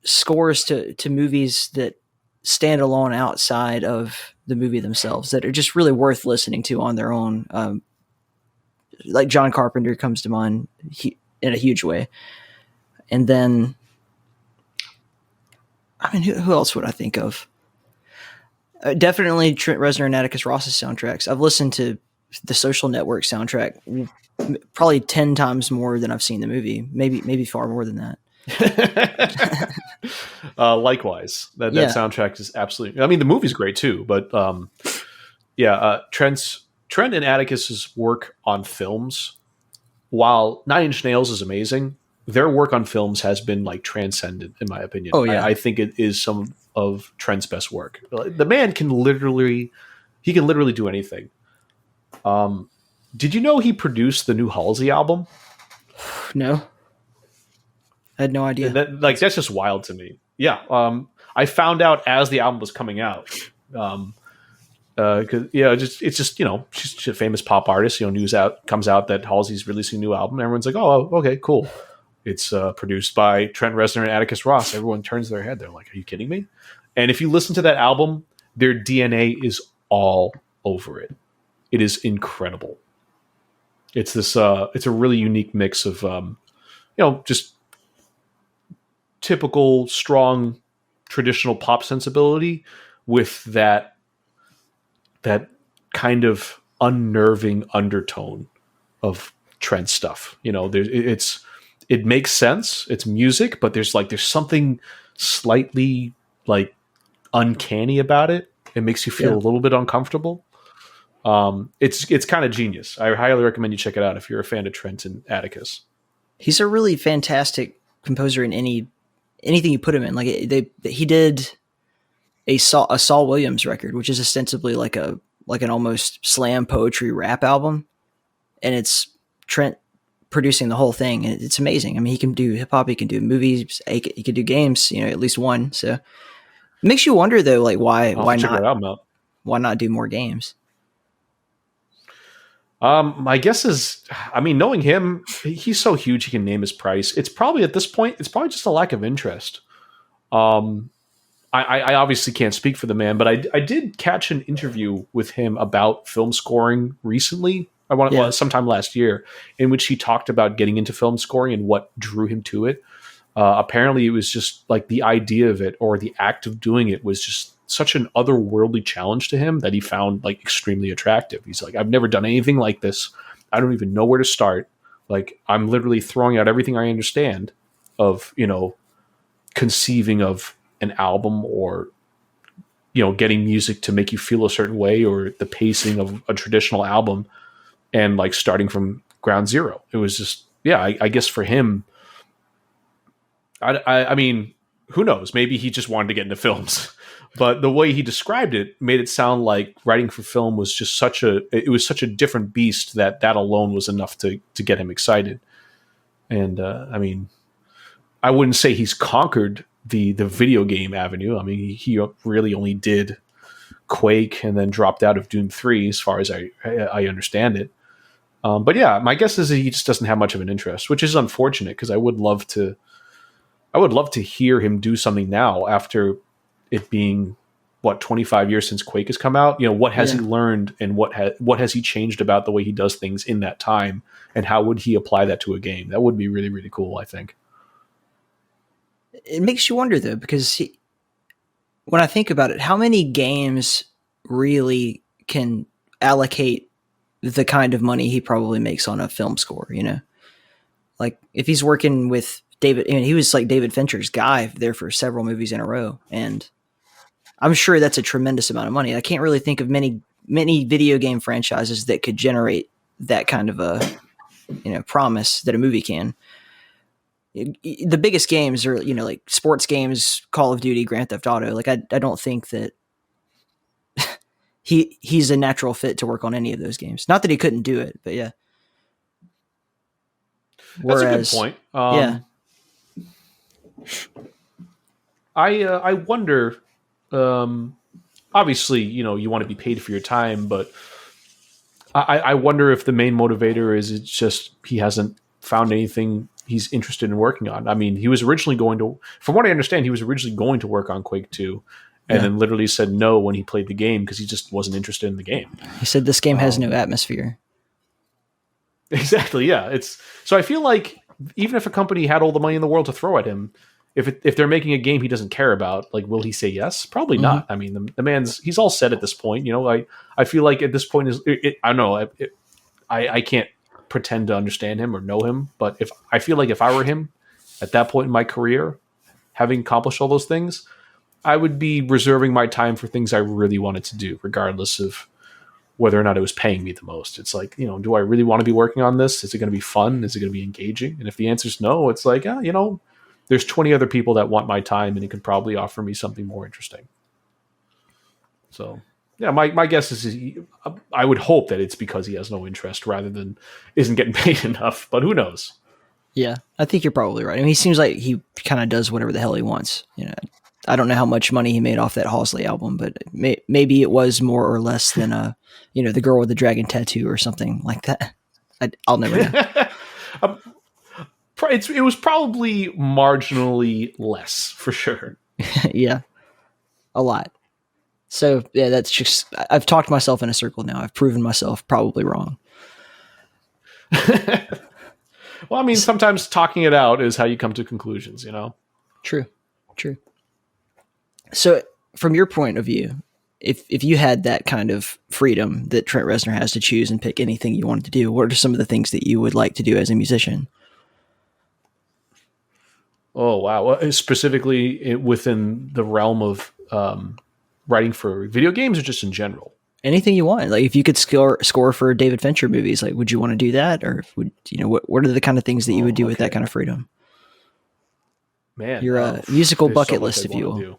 scores to movies that stand alone outside of the movie themselves that are just really worth listening to on their own. Like John Carpenter comes to mind in a huge way. And then, I mean, who else would I think of? Definitely Trent Reznor and Atticus Ross's soundtracks. I've listened to the Social Network soundtrack probably 10 times more than I've seen the movie. Maybe far more than that. Likewise, that soundtrack is absolutely. I mean, the movie's great too, but Trent and Atticus's work on films, while Nine Inch Nails is amazing, their work on films has been like transcendent, in my opinion. Oh yeah, I think it is some of Trent's best work. The man can literally do anything. Did you know he produced the new Halsey album? No. I had no idea. That's just wild to me. Yeah. I found out as the album was coming out. Cause it's just, she's a famous pop artist, news comes out that Halsey's releasing a new album. Everyone's like, oh, okay, cool. It's produced by Trent Reznor and Atticus Ross. Everyone turns their head. They're like, are you kidding me? And if you listen to that album, their DNA is all over it. It is incredible. It's this, it's a really unique mix of, just typical strong traditional pop sensibility with that kind of unnerving undertone of Trent stuff. It makes sense. It's music, but there's something slightly like uncanny about it. It makes you feel a little bit uncomfortable. It's kind of genius. I highly recommend you check it out if you're a fan of Trent and Atticus. He's a really fantastic composer in anything you put him in. Like he did a Saul Williams record, which is ostensibly like an almost slam poetry rap album, and it's Trent producing the whole thing. And it's amazing. I mean, he can do hip hop, he can do movies, he can do games. At least one. So it makes you wonder though, like why not do more games? My guess is, knowing him, he's so huge he can name his price. It's probably at this point, it's probably just a lack of interest. I obviously can't speak for the man, but I did catch an interview with him about film scoring recently. Sometime last year, in which he talked about getting into film scoring and what drew him to it. Apparently, it was just like the idea of it or the act of doing it was just such an otherworldly challenge to him that he found like extremely attractive. He's like, I've never done anything like this. I don't even know where to start. Like, I'm literally throwing out everything I understand of, conceiving of an album or, getting music to make you feel a certain way or the pacing of a traditional album and like starting from ground zero. It was just, I guess for him, I mean, who knows? Maybe he just wanted to get into films. But the way he described it made it sound like writing for film was just such a different beast that alone was enough to get him excited. And I wouldn't say he's conquered the video game avenue. I mean, he really only did Quake and then dropped out of Doom 3 as far as I understand it. But yeah, my guess is that he just doesn't have much of an interest, which is unfortunate because I would love to hear him do something now after it being what, 25 years since Quake has come out. What has he learned, and what has he changed about the way he does things in that time, and how would he apply that to a game? That would be really, really cool, I think. It makes you wonder, though, because when I think about it, how many games really can allocate the kind of money he probably makes on a film score, Like, if he's working with David, he was like David Fincher's guy there for several movies in a row, and I'm sure that's a tremendous amount of money. I can't really think of many video game franchises that could generate that kind of a promise that a movie can. The biggest games are like sports games, Call of Duty, Grand Theft Auto. Like I don't think that he's a natural fit to work on any of those games. Not that he couldn't do it, but yeah. That's a good point. I wonder. Obviously, you want to be paid for your time, but I wonder if the main motivator is it's just he hasn't found anything he's interested in working on. I mean, he was originally from what I understand, he was originally going to work on Quake 2, and then literally said no when he played the game because he just wasn't interested in the game. He said this game has no atmosphere. Exactly, yeah. So I feel like even if a company had all the money in the world to throw at him, if they're making a game he doesn't care about, like, will he say yes? Probably not. I mean, the man's, he's all set at this point. I feel like at this point I don't know. I can't pretend to understand him or know him, but I feel like if I were him at that point in my career, having accomplished all those things, I would be reserving my time for things I really wanted to do, regardless of whether or not it was paying me the most. It's like, do I really want to be working on this? Is it going to be fun? Is it going to be engaging? And if the answer is no, it's like, there's 20 other people that want my time, and it could probably offer me something more interesting. So, yeah, my guess is I would hope that it's because he has no interest rather than isn't getting paid enough, but who knows? Yeah, I think you're probably right. I mean, he seems like he kind of does whatever the hell he wants. I don't know how much money he made off that Halsley album, but maybe it was more or less than the girl with the dragon tattoo or something like that. I'll never know. It was probably marginally less, for sure. Yeah, a lot. So yeah, that's just, I've talked myself in a circle now. I've proven myself probably wrong. Well, I mean, sometimes talking it out is how you come to conclusions, True. So from your point of view, if you had that kind of freedom that Trent Reznor has to choose and pick anything you wanted to do, what are some of the things that you would like to do as a musician? Oh, wow. Well, specifically within the realm of writing for video games, or just in general? Anything you want. Like, if you could score for David Fincher movies, like, would you want to do that? Or would, what are the kind of things that you would do with that kind of freedom? Man, your musical bucket list, if you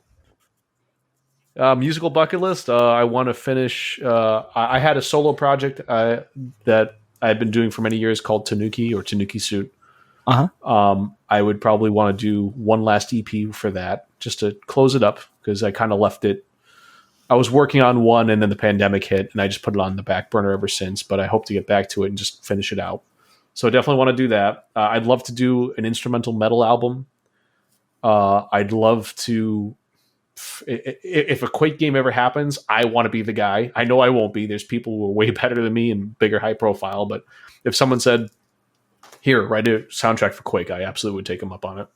will. Musical bucket list. I want to finish. I had a solo project that I've been doing for many years called Tanuki, or Tanuki Suit. I would probably want to do one last EP for that, just to close it up, because I kind of left it. I was working on one, and then the pandemic hit, and I just put it on the back burner ever since. But I hope to get back to it and just finish it out. So I definitely want to do that. I'd love to do an instrumental metal album. I'd love to. If a Quake game ever happens, I want to be the guy. I know I won't be. There's people who are way better than me and bigger, high profile. But if someone said, "Here, write a soundtrack for Quake," I absolutely would take them up on it.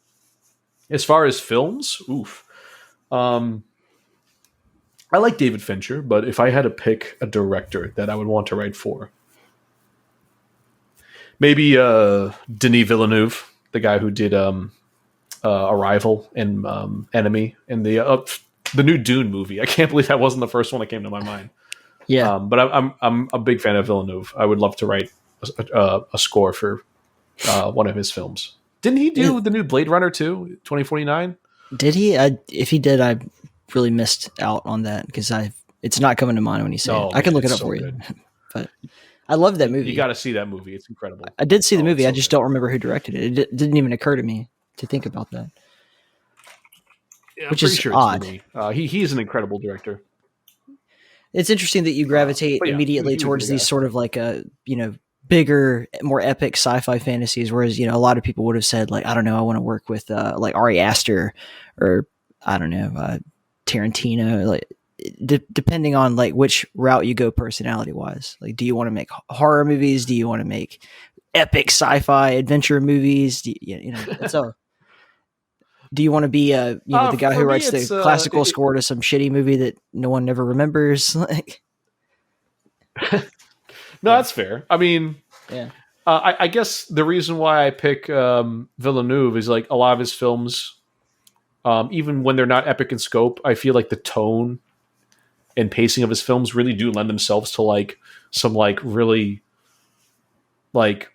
As far as films, I like David Fincher, but if I had to pick a director that I would want to write for, maybe Denis Villeneuve, the guy who did Arrival and Enemy, and the new Dune movie. I can't believe that wasn't the first one that came to my mind. Yeah, but I'm a big fan of Villeneuve. I would love to write a score for one of his films. Didn't he do the new Blade Runner too, 2049? Did he? If he did, I really missed out on that, because it's not coming to mind when you say it. I can look it up for you. But I love that movie. You got to see that movie. It's incredible. I did see the movie. I just don't remember who directed it. It didn't even occur to me to think about that. Yeah, which is sure odd. He's an incredible director. It's interesting that you gravitate immediately towards these sort of like bigger, more epic sci-fi fantasies, whereas a lot of people would have said, like, I don't know, I want to work with like Ari Aster, or I don't know, Tarantino. Like, depending on like which route you go personality wise. Like, do you want to make horror movies? Do you want to make epic sci-fi adventure movies? So do you want to be the guy who for me, writes the it's, classical score to some shitty movie that no one ever remembers? Like, No, that's fair. I mean, yeah. I guess the reason why I pick Villeneuve is like a lot of his films, even when they're not epic in scope, I feel like the tone and pacing of his films really do lend themselves to like some like really like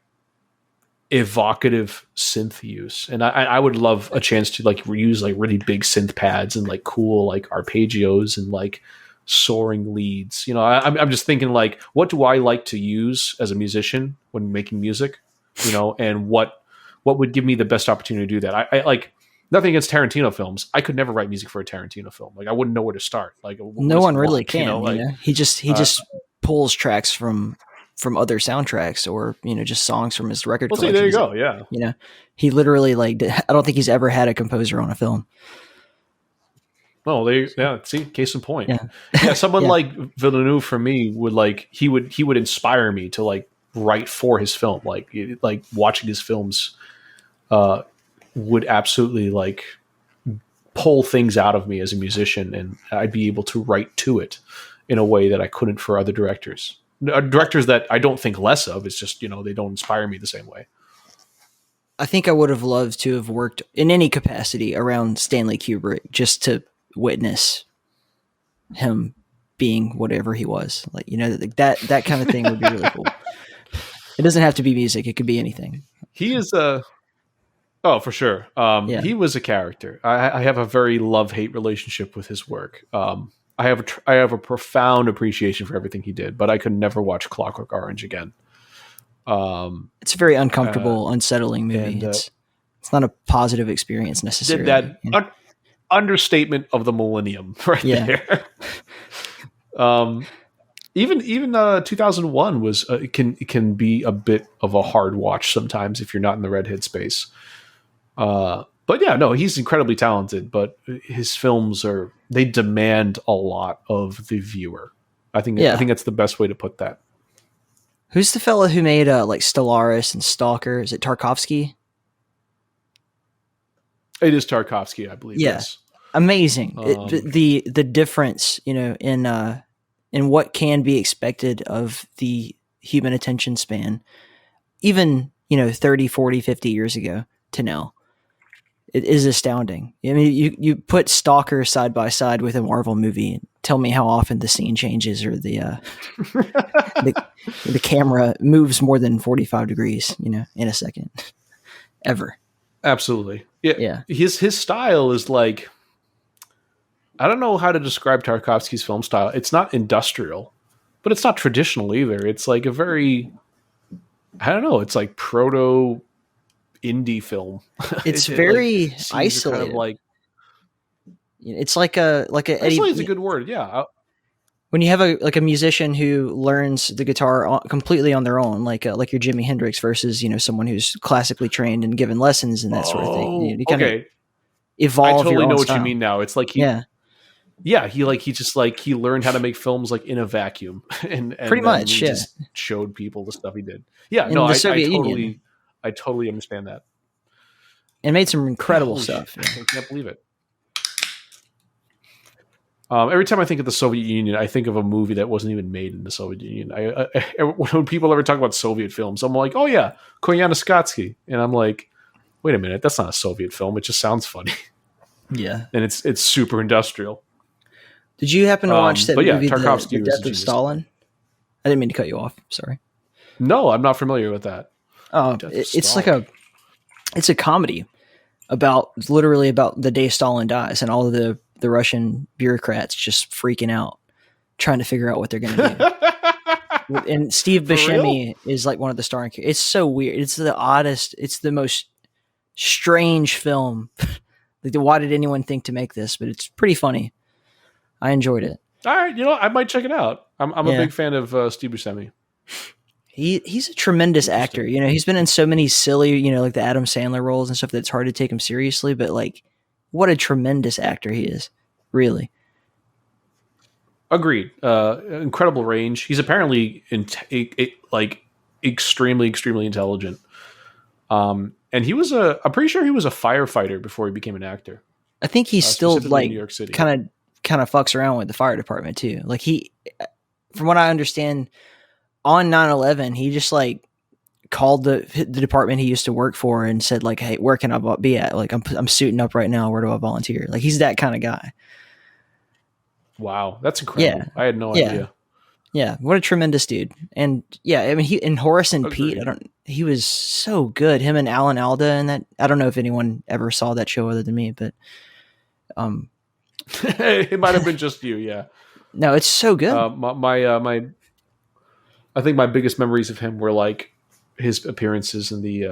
evocative synth use. And I would love a chance to like reuse like really big synth pads and like cool like arpeggios and like soaring leads. You know, I'm just thinking like, what do I like to use as a musician when making music? You know, and what would give me the best opportunity to do that? I like nothing against Tarantino films. I could never write music for a Tarantino film. Like I wouldn't know where to start. Like No one really can. You know, like, He just pulls tracks from other soundtracks or just songs from his record well, see, collections. there you go. Yeah. He literally like I don't think he's ever had a composer on a film. Oh, see, case in point. Yeah. Someone Yeah. like Villeneuve for me would like he would inspire me to like write for his film. Like watching his films would absolutely like pull things out of me as a musician, and I'd be able to write to it in a way that I couldn't for other directors. Directors that I don't think less of. It's just, they don't inspire me the same way. I think I would have loved to have worked in any capacity around Stanley Kubrick just to witness him being whatever he was. Like, that kind of thing would be really cool. It doesn't have to be music. It could be anything. He is for sure. He was a character. I have a very love-hate relationship with his work. I have a profound appreciation for everything he did, but I could never watch Clockwork Orange again. It's a very uncomfortable, unsettling movie. It's not a positive experience necessarily. Did that understatement of the millennium right there. Even 2001 was can be a bit of a hard watch sometimes if you're not in the redhead space. But yeah, no, he's incredibly talented, but his films they demand a lot of the viewer. I think that's the best way to put that. Who's the fella who made like Stellaris and Stalker? Is it Tarkovsky? It is Tarkovsky, I believe. Yeah. Yes. Amazing. The difference, in what can be expected of the human attention span, even, 30, 40, 50 years ago to now. It is astounding. I mean, you put Stalker side by side with a Marvel movie and tell me how often the scene changes or the camera moves more than 45 degrees, in a second. Ever. Absolutely. Yeah. His style is like, I don't know how to describe Tarkovsky's film style. It's not industrial, but it's not traditional either. It's like a very, I don't know, it's like proto indie film. It's very isolated. Kind of like, it's like a Eddie. Is a good word. Yeah. When you have a musician who learns the guitar completely on their own, like your Jimi Hendrix versus someone who's classically trained and given lessons and that sort of thing. You kind of evolve. I totally your own know what style. you mean now. It's like he learned how to make films like in a vacuum, and pretty much he just showed people the stuff he did. Yeah, in the Soviet totally. Union. I totally understand that. And made some incredible stuff. I can't believe it. Every time I think of the Soviet Union, I think of a movie that wasn't even made in the Soviet Union. When people ever talk about Soviet films, I'm like, oh yeah, Koyaanisqatsi. And I'm like, wait a minute, that's not a Soviet film. It just sounds funny. Yeah. And it's super industrial. Did you happen to watch that movie, Tarkovsky The was a Death of genius. Stalin? I didn't mean to cut you off. Sorry. No, I'm not familiar with that. Oh, it's like it's a comedy literally about the day Stalin dies and all of the Russian bureaucrats just freaking out, trying to figure out what they're going to do. And Steve Buscemi is like one of the starring characters. It's so weird. It's the oddest. It's the most strange film. Like, why did anyone think to make this? But it's pretty funny. I enjoyed it. All right, I might check it out. I'm a big fan of Steve Buscemi. He's a tremendous actor. He's been in so many silly, like the Adam Sandler roles and stuff that it's hard to take him seriously. But like, what a tremendous actor he is, really. Agreed. Incredible range. He's apparently like extremely, extremely intelligent. And he was I'm pretty sure he was a firefighter before he became an actor. I think he's still Specifically in like New York City. kind of fucks around with the fire department too. Like from what I understand, on 9/11, he just like called the department he used to work for and said like, "Hey, where can I be at? Like, I'm suiting up right now. Where do I volunteer?" Like, he's that kind of guy. Wow, that's incredible. Yeah. I had no Yeah. idea. Yeah, what a tremendous dude. And yeah, I mean, he and Horace and Agreed. Pete, he was so good. Him and Alan Alda, and that, I don't know if anyone ever saw that show other than me, but It might have been just you. Yeah. no, it's so good. My I think my biggest memories of him were like his appearances in the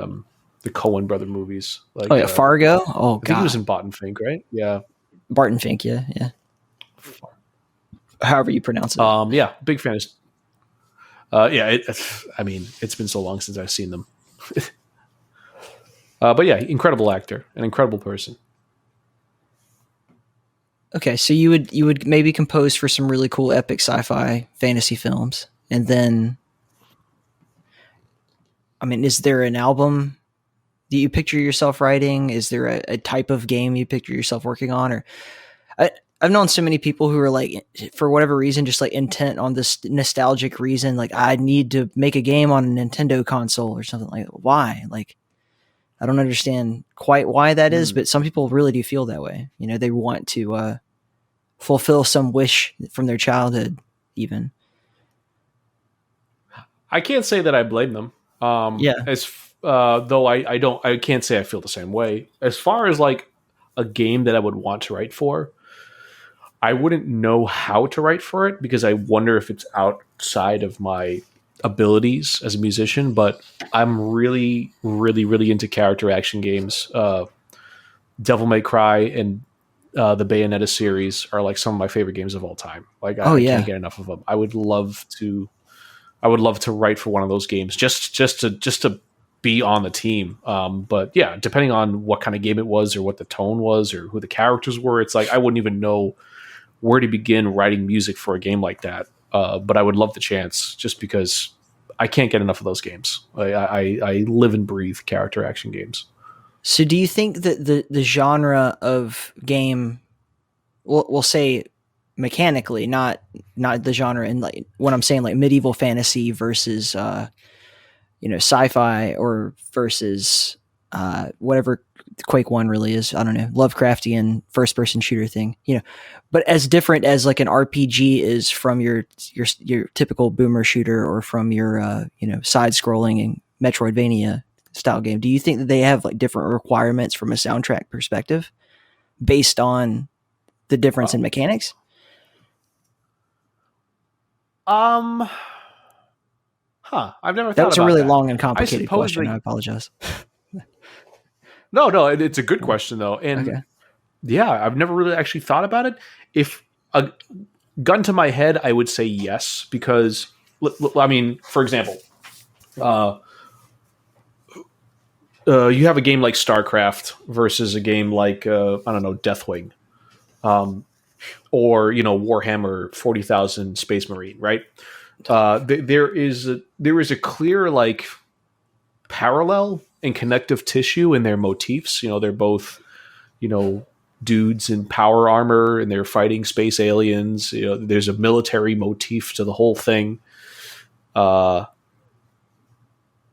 Coen brother movies. Like, oh yeah, Fargo. Oh I think he god, was in Bot and Fink, right? Yeah. Barton Fink. Yeah. However you pronounce it. Yeah, big fan. I mean, it's been so long since I've seen them. But yeah, incredible actor, an incredible person. Okay, so you would maybe compose for some really cool epic sci-fi fantasy films, and then, I mean, is there an album that you picture yourself writing? Is there a type of game you picture yourself working on? Or I've known so many people who are like, for whatever reason, just like intent on this nostalgic reason, like I need to make a game on a Nintendo console or something like that. Why? Like, I don't understand quite why that is, but some people really do feel that way. You know, they want to fulfill some wish from their childhood, even. I can't say that I blame them. Though I can't say I feel the same way. As far as like a game that I would want to write for, I wouldn't know how to write for it because I wonder if it's outside of my abilities as a musician, but I'm really, really, really into character action games. Devil May Cry and the Bayonetta series are like some of my favorite games of all time. Like, I can't get enough of them. I would love to write for one of those games just to be on the team. But yeah, depending on what kind of game it was or what the tone was or who the characters were, it's like I wouldn't even know where to begin writing music for a game like that. But I would love the chance just because I can't get enough of those games. I live and breathe character action games. So do you think that the genre of game, we'll say mechanically, not the genre in like when I'm saying like medieval fantasy versus sci-fi or versus whatever Quake 1 really is, I don't know, Lovecraftian first person shooter thing, but as different as like an RPG is from your typical boomer shooter or from your side scrolling and Metroidvania style game, do you think that they have like different requirements from a soundtrack perspective based on the difference in mechanics? I've never thought That was about a really that. long and complicated suppose, question. like- I apologize. No, it's a good question though. And Okay. yeah, I've never really actually thought about it. If a gun to my head, I would say yes, because I mean, for example, you have a game like StarCraft versus a game like I don't know, Deathwing, or Warhammer 40,000 Space Marine, right? There is a clear like parallel and connective tissue in their motifs. They're both dudes in power armor and they're fighting space aliens. There's a military motif to the whole thing.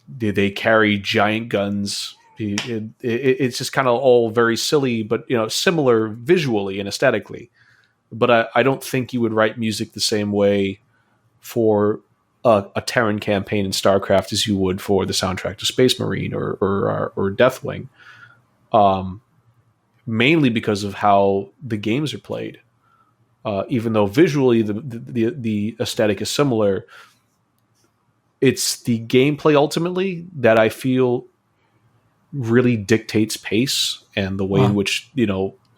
They carry giant guns. It's just kind of all very silly, but similar visually and aesthetically. But I don't think you would write music the same way for a Terran campaign in StarCraft as you would for the soundtrack to Space Marine or Deathwing. Mainly because of how the games are played. Even though visually the aesthetic is similar, it's the gameplay ultimately that I feel really dictates pace and the way in which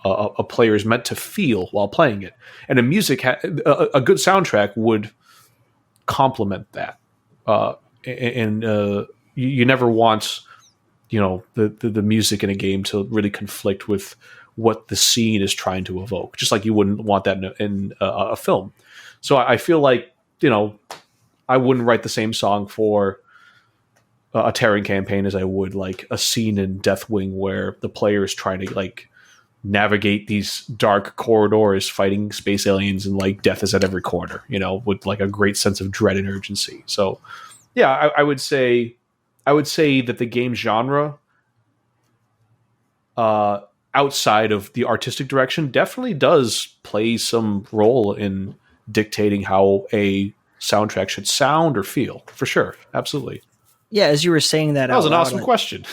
a player is meant to feel while playing it. And a good soundtrack would complement that. You never want the music in a game to really conflict with what the scene is trying to evoke, just like you wouldn't want that in a film. So I feel like, you know, I wouldn't write the same song for a Terran campaign as I would like a scene in Deathwing where the player is trying to like navigate these dark corridors fighting space aliens and like death is at every corner, you know, with like a great sense of dread and urgency. So yeah, I would say that the game genre outside of the artistic direction definitely does play some role in dictating how a soundtrack should sound or feel, for sure. Absolutely. Yeah, as you were saying that, That was out an loud, awesome question.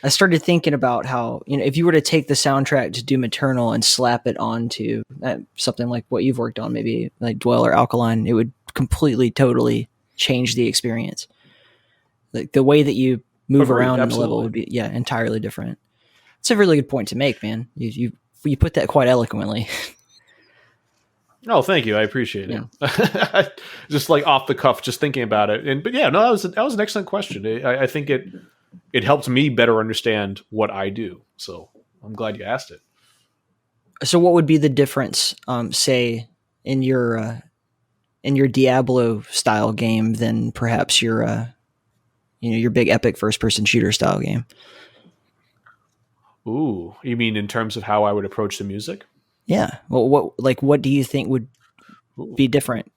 I started thinking about how, you know, if you were to take the soundtrack to Doom Eternal and slap it onto something like what you've worked on, maybe like Dwell or Alkaline, it would completely, totally change the experience. Like the way that you move Agreed, around in the absolutely. level would be, entirely different. It's a really good point to make, man. You put that quite eloquently. Oh, thank you. I appreciate it. Just like off the cuff, just thinking about it. But yeah, no, that was an excellent question. I think it helped me better understand what I do. So I'm glad you asked it. So what would be the difference, say, in your Diablo style game than perhaps your big epic first person shooter style game? Ooh, you mean in terms of how I would approach the music? Yeah. Well, what do you think would be different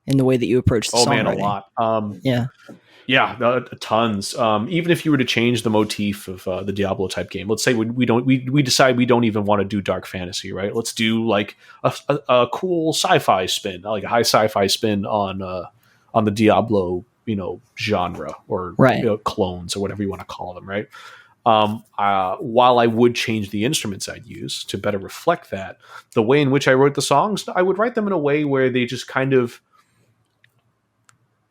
in the way that you approach the Oh songwriting? man, a lot. Yeah, tons. Even if you were to change the motif of the Diablo type game, let's say we decide we don't even want to do dark fantasy, right? Let's do like a cool sci-fi spin, like a high sci-fi spin on the Diablo, genre or Right. clones or whatever you want to call them, right? While I would change the instruments I'd use to better reflect that, the way in which I wrote the songs, I would write them in a way where they just kind of,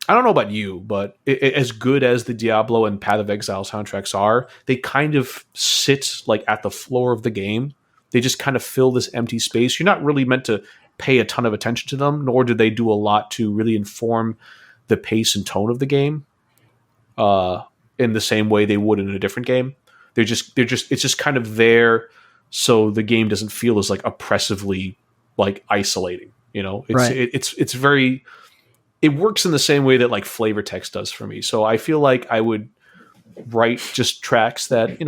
I don't know about you, but as good as the Diablo and Path of Exile soundtracks are, they kind of sit like at the floor of the game. They just kind of fill this empty space. You're not really meant to pay a ton of attention to them, nor do they do a lot to really inform the pace and tone of the game in the same way they would in a different game. It's just kind of there so the game doesn't feel as like oppressively like isolating. It's very, it works in the same way that like flavor text does for me. So I feel like I would write just tracks that,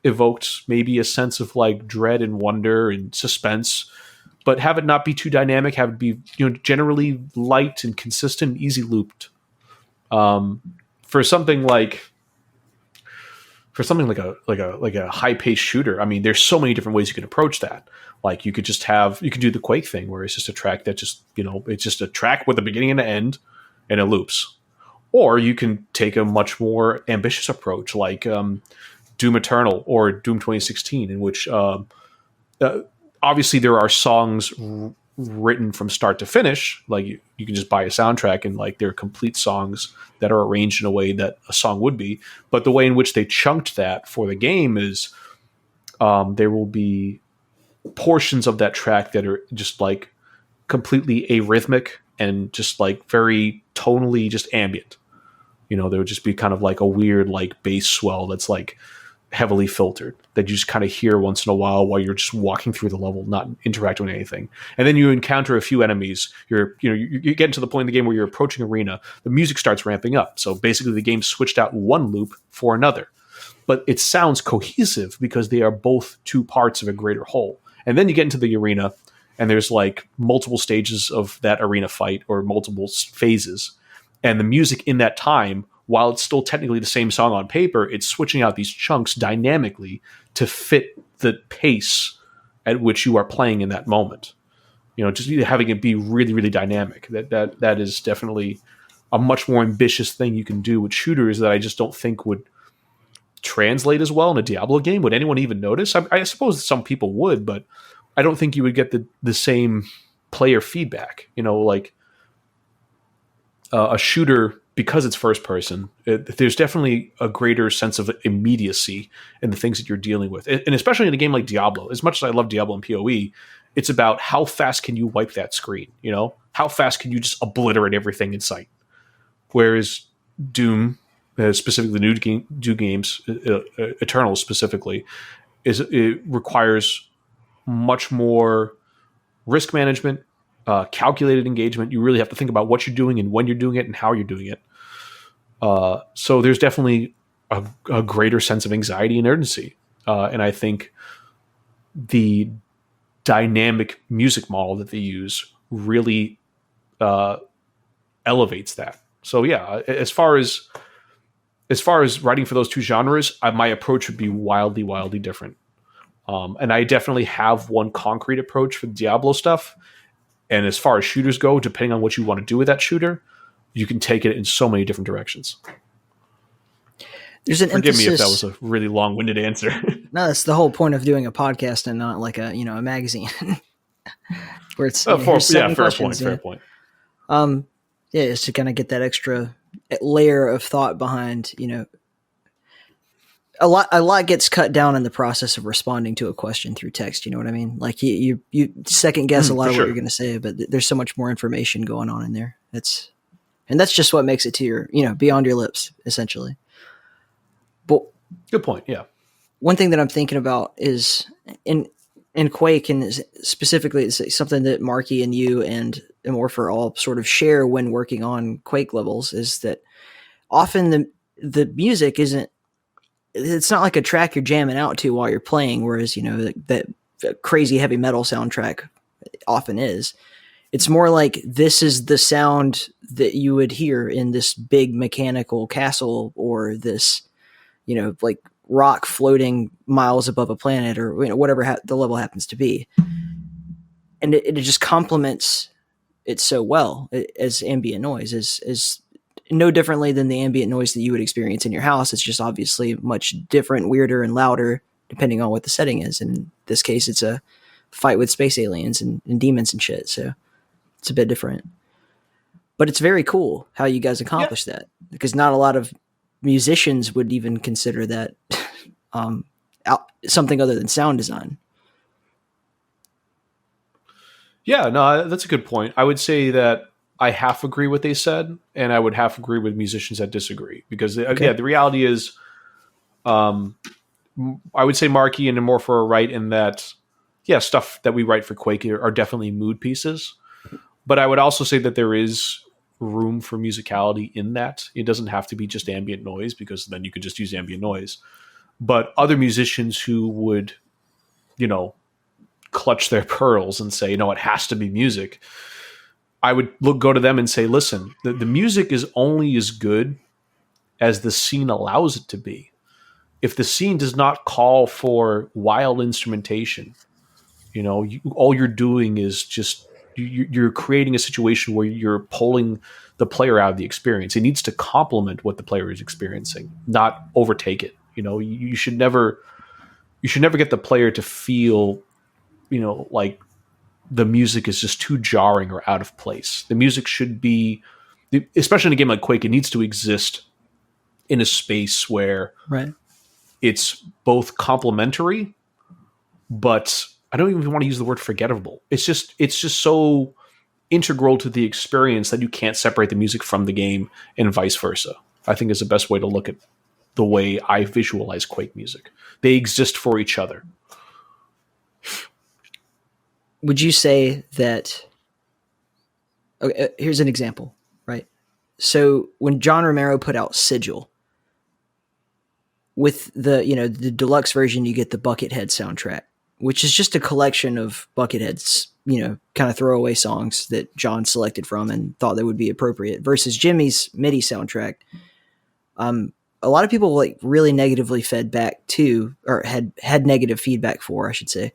evoked maybe a sense of like dread and wonder and suspense, but have it not be too dynamic, have it be, generally light and consistent, easy looped. For something like a high paced shooter, I mean, there's so many different ways you can approach that. Like you could do the Quake thing where it's just a track that just, it's just a track with a beginning and an end and it loops. Or you can take a much more ambitious approach like Doom Eternal or Doom 2016, in which obviously there are songs written from start to finish. Like you can just buy a soundtrack and like they're complete songs that are arranged in a way that a song would be. But the way in which they chunked that for the game is there will be portions of that track that are just like completely arrhythmic and just like very tonally just ambient. There would just be kind of like a weird like bass swell that's like heavily filtered that you just kind of hear once in a while you're just walking through the level, not interacting with anything. And then you encounter a few enemies. You get to the point in the game where you're approaching arena, the music starts ramping up. So basically the game switched out one loop for another, but it sounds cohesive because they are both two parts of a greater whole. And then you get into the arena and there's like multiple stages of that arena fight or multiple phases. And the music in that time, while it's still technically the same song on paper, it's switching out these chunks dynamically to fit the pace at which you are playing in that moment. Just having it be really, really dynamic. That is definitely a much more ambitious thing you can do with shooters that I just don't think would translate as well in a Diablo game. Would anyone even notice? I suppose some people would, but I don't think you would get the same player feedback. Like a shooter, because it's first person, there's definitely a greater sense of immediacy in the things that you're dealing with. And especially in a game like Diablo, as much as I love Diablo and PoE, it's about how fast can you wipe that screen? How fast can you just obliterate everything in sight? Whereas Doom, specifically Doom games, Eternal specifically, it requires much more risk management calculated engagement. You really have to think about what you're doing and when you're doing it and how you're doing it. So there's definitely a greater sense of anxiety and urgency. And I think the dynamic music model that they use really elevates that. So yeah, as far as writing for those two genres, my approach would be wildly, wildly different. And I definitely have one concrete approach for Diablo stuff. And as far as shooters go, depending on what you want to do with that shooter, you can take it in so many different directions. There's an Forgive emphasis. me if that was a really long-winded answer. No, that's the whole point of doing a podcast and not like a magazine where it's fair point. Yeah, is to kind of get that extra layer of thought behind, a lot gets cut down in the process of responding to a question through text. You know what I mean? Like you second guess a lot of what you're going to say, but there's so much more information going on in there. And that's just what makes it to your, beyond your lips, essentially. But good point. Yeah. One thing that I'm thinking about is in Quake, and specifically it's something that Markie and you and Amorpher all sort of share when working on Quake levels, is that often the music it's not like a track you're jamming out to while you're playing, whereas, that crazy heavy metal soundtrack often is. It's more like this is the sound that you would hear in this big mechanical castle, or this, like rock floating miles above a planet, or whatever the level happens to be. And it just complements it so well as ambient noise, is no differently than the ambient noise that you would experience in your house. It's just obviously much different, weirder, and louder depending on what the setting is. In this case, it's a fight with space aliens and demons and shit. So it's a bit different, but it's very cool how you guys accomplish that, because not a lot of musicians would even consider that something other than sound design. Yeah, no, that's a good point. I would say that I half agree what they said, and I would half agree with musicians that disagree, because the reality is, I would say Markie and Amorpher are right in that, stuff that we write for Quake are definitely mood pieces, but I would also say that there is room for musicality in that. It doesn't have to be just ambient noise, because then you could just use ambient noise. But other musicians who would, clutch their pearls and say, it has to be music, I would go to them and say, listen, the music is only as good as the scene allows it to be. If the scene does not call for wild instrumentation, all you're doing is just, you're creating a situation where you're pulling the player out of the experience. It needs to complement what the player is experiencing, not overtake it. You should never get the player to feel, like the music is just too jarring or out of place. The music should be, especially in a game like Quake, it needs to exist in a space where it's both complementary, but I don't even want to use the word forgettable. It's just so integral to the experience that you can't separate the music from the game, and vice versa. I think is the best way to look at the way I visualize Quake music. They exist for each other. Would you say that, okay, here's an example, right? So when John Romero put out Sigil, with the deluxe version, you get the Buckethead soundtrack, which is just a collection of Buckethead's, kind of throwaway songs that John selected from and thought that would be appropriate, versus Jimmy's MIDI soundtrack. A lot of people really negatively fed back to, or had negative feedback for, I should say,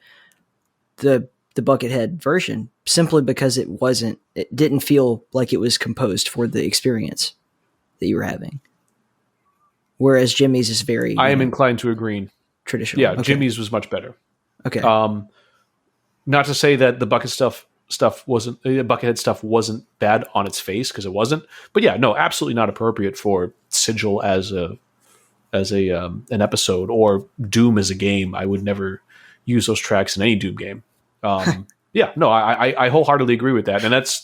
the Buckethead version, simply because it didn't feel like it was composed for the experience that you were having. Whereas Jimmy's is very, I am inclined to agree. Traditional. Yeah. Okay. Jimmy's was much better. Okay. Not to say that the Buckethead stuff wasn't bad on its face, because it wasn't, but absolutely not appropriate for Sigil as an episode, or Doom as a game. I would never use those tracks in any Doom game. I wholeheartedly agree with that. And that's,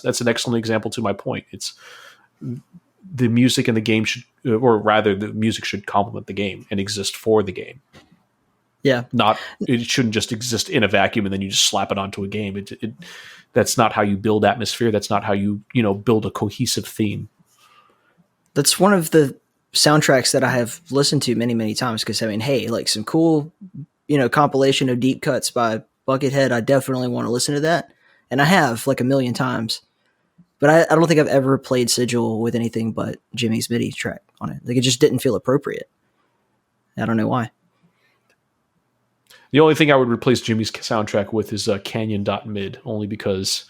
that's an excellent example to my point. It's the music in the game should, or rather the music should complement the game and exist for the game. Yeah. It shouldn't just exist in a vacuum and then you just slap it onto a game. That's not how you build atmosphere. That's not how you build a cohesive theme. That's one of the soundtracks that I have listened to many, many times because, I mean, hey, like some cool, compilation of deep cuts by Buckethead. I definitely want to listen to that. And I have like a million times. But I don't think I've ever played Sigil with anything but Jimmy's MIDI track on it. Like, it just didn't feel appropriate. I don't know why. The only thing I would replace Jimmy's soundtrack with is Canyon.mid, only because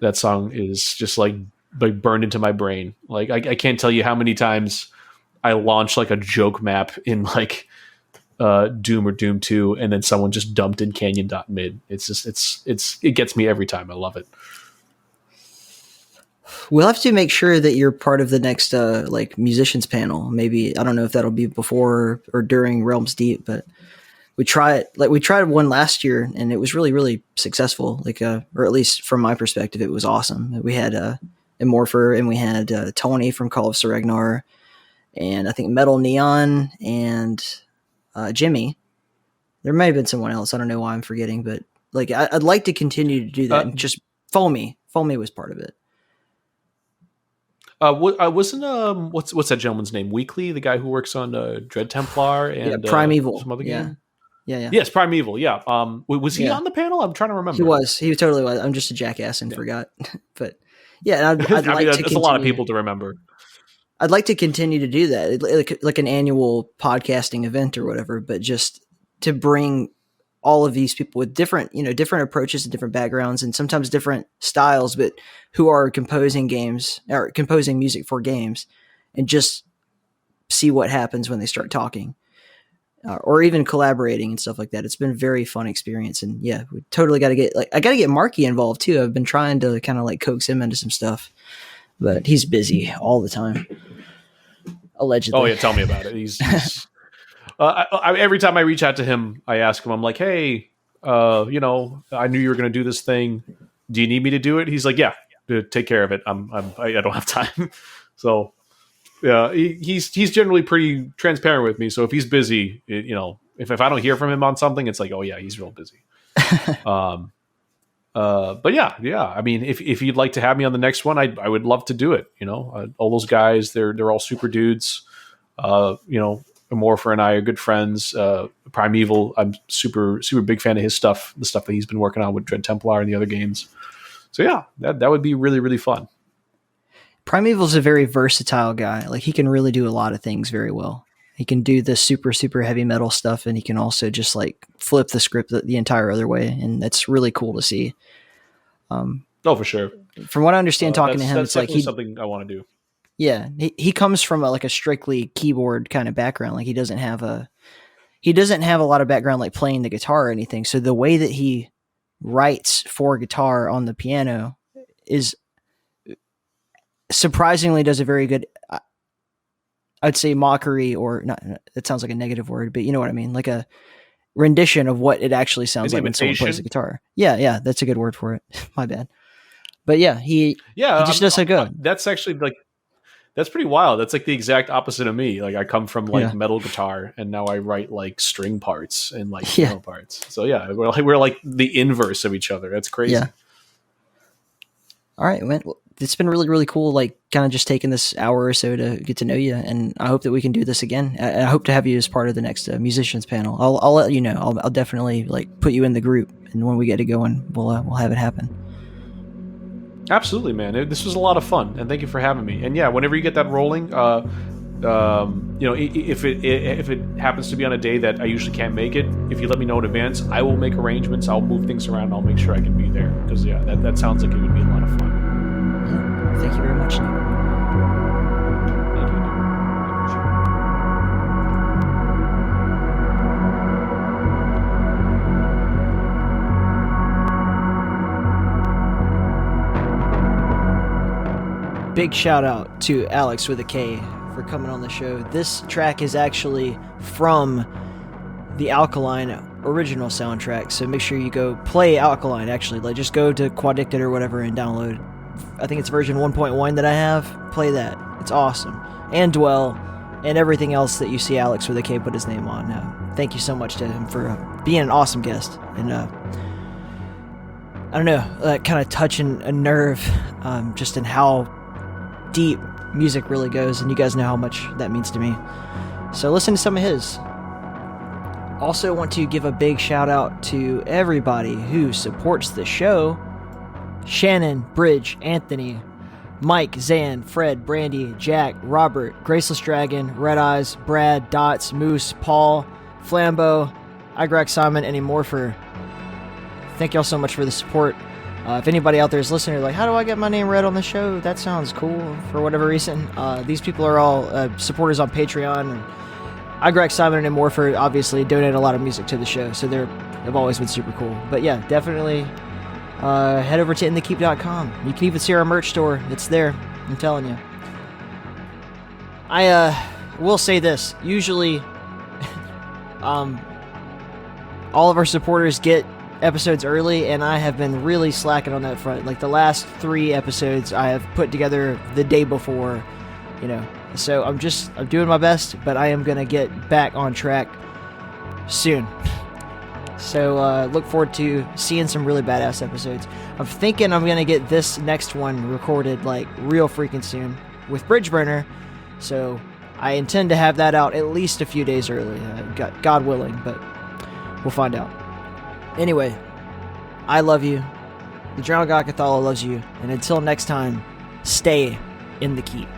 that song is just like burned into my brain. Like, I can't tell you how many times I launch like a joke map in like Doom or Doom 2, and then someone just dumped in Canyon.mid. It gets me every time. I love it. We'll have to make sure that you're part of the next like musicians panel. Maybe, I don't know if that'll be before or during Realms Deep, but we tried one last year and it was really, really successful. Like, or at least from my perspective, it was awesome. We had Immorpher and we had Tony from Call of Seregnar, and I think Metal Neon and Jimmy. There may have been someone else. I don't know why I'm forgetting, but like, I'd like to continue to do that. And just Foamy was part of it. Wasn't what's that gentleman's name? Weekly, the guy who works on Dread Templar and Primeval, some other game. Yeah. Yes, Primeval. Yeah. Was he on the panel? I'm trying to remember. He was. He totally was. I'm just a jackass and forgot. But yeah, I'd like to continue. It's a lot of people to remember. I'd like to continue to do that, like an annual podcasting event or whatever. But just to bring all of these people with different approaches and different backgrounds and sometimes different styles, but who are composing games or composing music for games, and just see what happens when they start talking or even collaborating and stuff like that. It's been a very fun experience. And yeah, we totally got to get Markie involved too. I've been trying to kind of like coax him into some stuff, but he's busy all the time. Allegedly. Oh yeah. Tell me about it. He's every time I reach out to him, I ask him, I'm like, hey, I knew you were going to do this thing. Do you need me to do it? He's like, yeah, take care of it. I don't have time. So yeah, he's generally pretty transparent with me. So if he's busy, if I don't hear from him on something, it's like, oh yeah, he's real busy. But yeah. I mean, if you'd like to have me on the next one, I would love to do it. All those guys, they're all super dudes. Immorpher and I are good friends. Primeval, I'm super, super big fan of his stuff, the stuff that he's been working on with Dread Templar and the other games. So yeah, that would be really, really fun. Primeval's a very versatile guy. Like, he can really do a lot of things very well. He can do the super, super heavy metal stuff, and he can also just like flip the script the entire other way. And that's really cool to see. For sure. From what I understand, talking to him, that's it's like something I want to do. Yeah, he comes from a strictly keyboard kind of background. Like, he doesn't have a lot of background like playing the guitar or anything. So the way that he writes for guitar on the piano is surprisingly does a very good, I'd say, mockery, or not. It sounds like a negative word, but you know what I mean, like a rendition of what it actually sounds like when someone plays the guitar. Yeah, that's a good word for it. My bad. But yeah, he just does so good. That's actually like. That's pretty wild. That's like the exact opposite of me. Like, I come from metal guitar, and now I write like string parts and like piano parts. So yeah, we're like the inverse of each other. That's crazy. Yeah. All right, man. Well, it's been really, really cool. Like, kind of just taking this hour or so to get to know you, and I hope that we can do this again. I hope to have you as part of the next musicians panel. I'll let you know. I'll definitely like put you in the group, and when we get it going, we'll have it happen. Absolutely, man. This was a lot of fun, and thank you for having me. And yeah, whenever you get that rolling, if it happens to be on a day that I usually can't make it, if you let me know in advance, I will make arrangements. I'll move things around. I'll make sure I can be there, because yeah, that sounds like it would be a lot of fun. Yeah. Thank you very much, Nick. Big shout out to Aleks with a K for coming on the show. This track is actually from the Alkaline original soundtrack, so make sure you go play Alkaline. Actually, like, just go to Quaddicted or whatever and download. I think it's version 1.1 that I have. Play that. It's awesome. And Dwell. and everything else that you see Aleks with a K put his name on. Thank you so much to him for being an awesome guest. And I don't know, kind of touching a nerve just in how deep music really goes, and you guys know how much that means to me. So listen to some of his. Also want to give a big shout out to everybody who supports the show. Shannon, Bridge, Anthony, Mike, Zan, Fred, Brandy, Jack, Robert, Graceless Dragon, Red Eyes, Brad, Dots, Moose, Paul, Flambeau, Igrek, Simon, and Morpher. Thank y'all so much for the support. If anybody out there is listening, like, how do I get my name read on the show? That sounds cool for whatever reason. These people are all supporters on Patreon. And Igrek, Simon, and Morpher obviously donate a lot of music to the show, so they've always been super cool. But yeah, definitely head over to inthekeep.com. You can even see our merch store. It's there. I'm telling you. I will say this. Usually, all of our supporters get episodes early, and I have been really slacking on that front. Like the last 3 episodes I have put together the day before, so I'm doing my best, but I am gonna get back on track soon. So look forward to seeing some really badass episodes. I'm thinking I'm gonna get this next one recorded like real freaking soon with Bridgeburner, so I intend to have that out at least a few days early, God willing, but we'll find out. Anyway, I love you. The Drowned God Cathala loves you. And until next time, stay in the keep.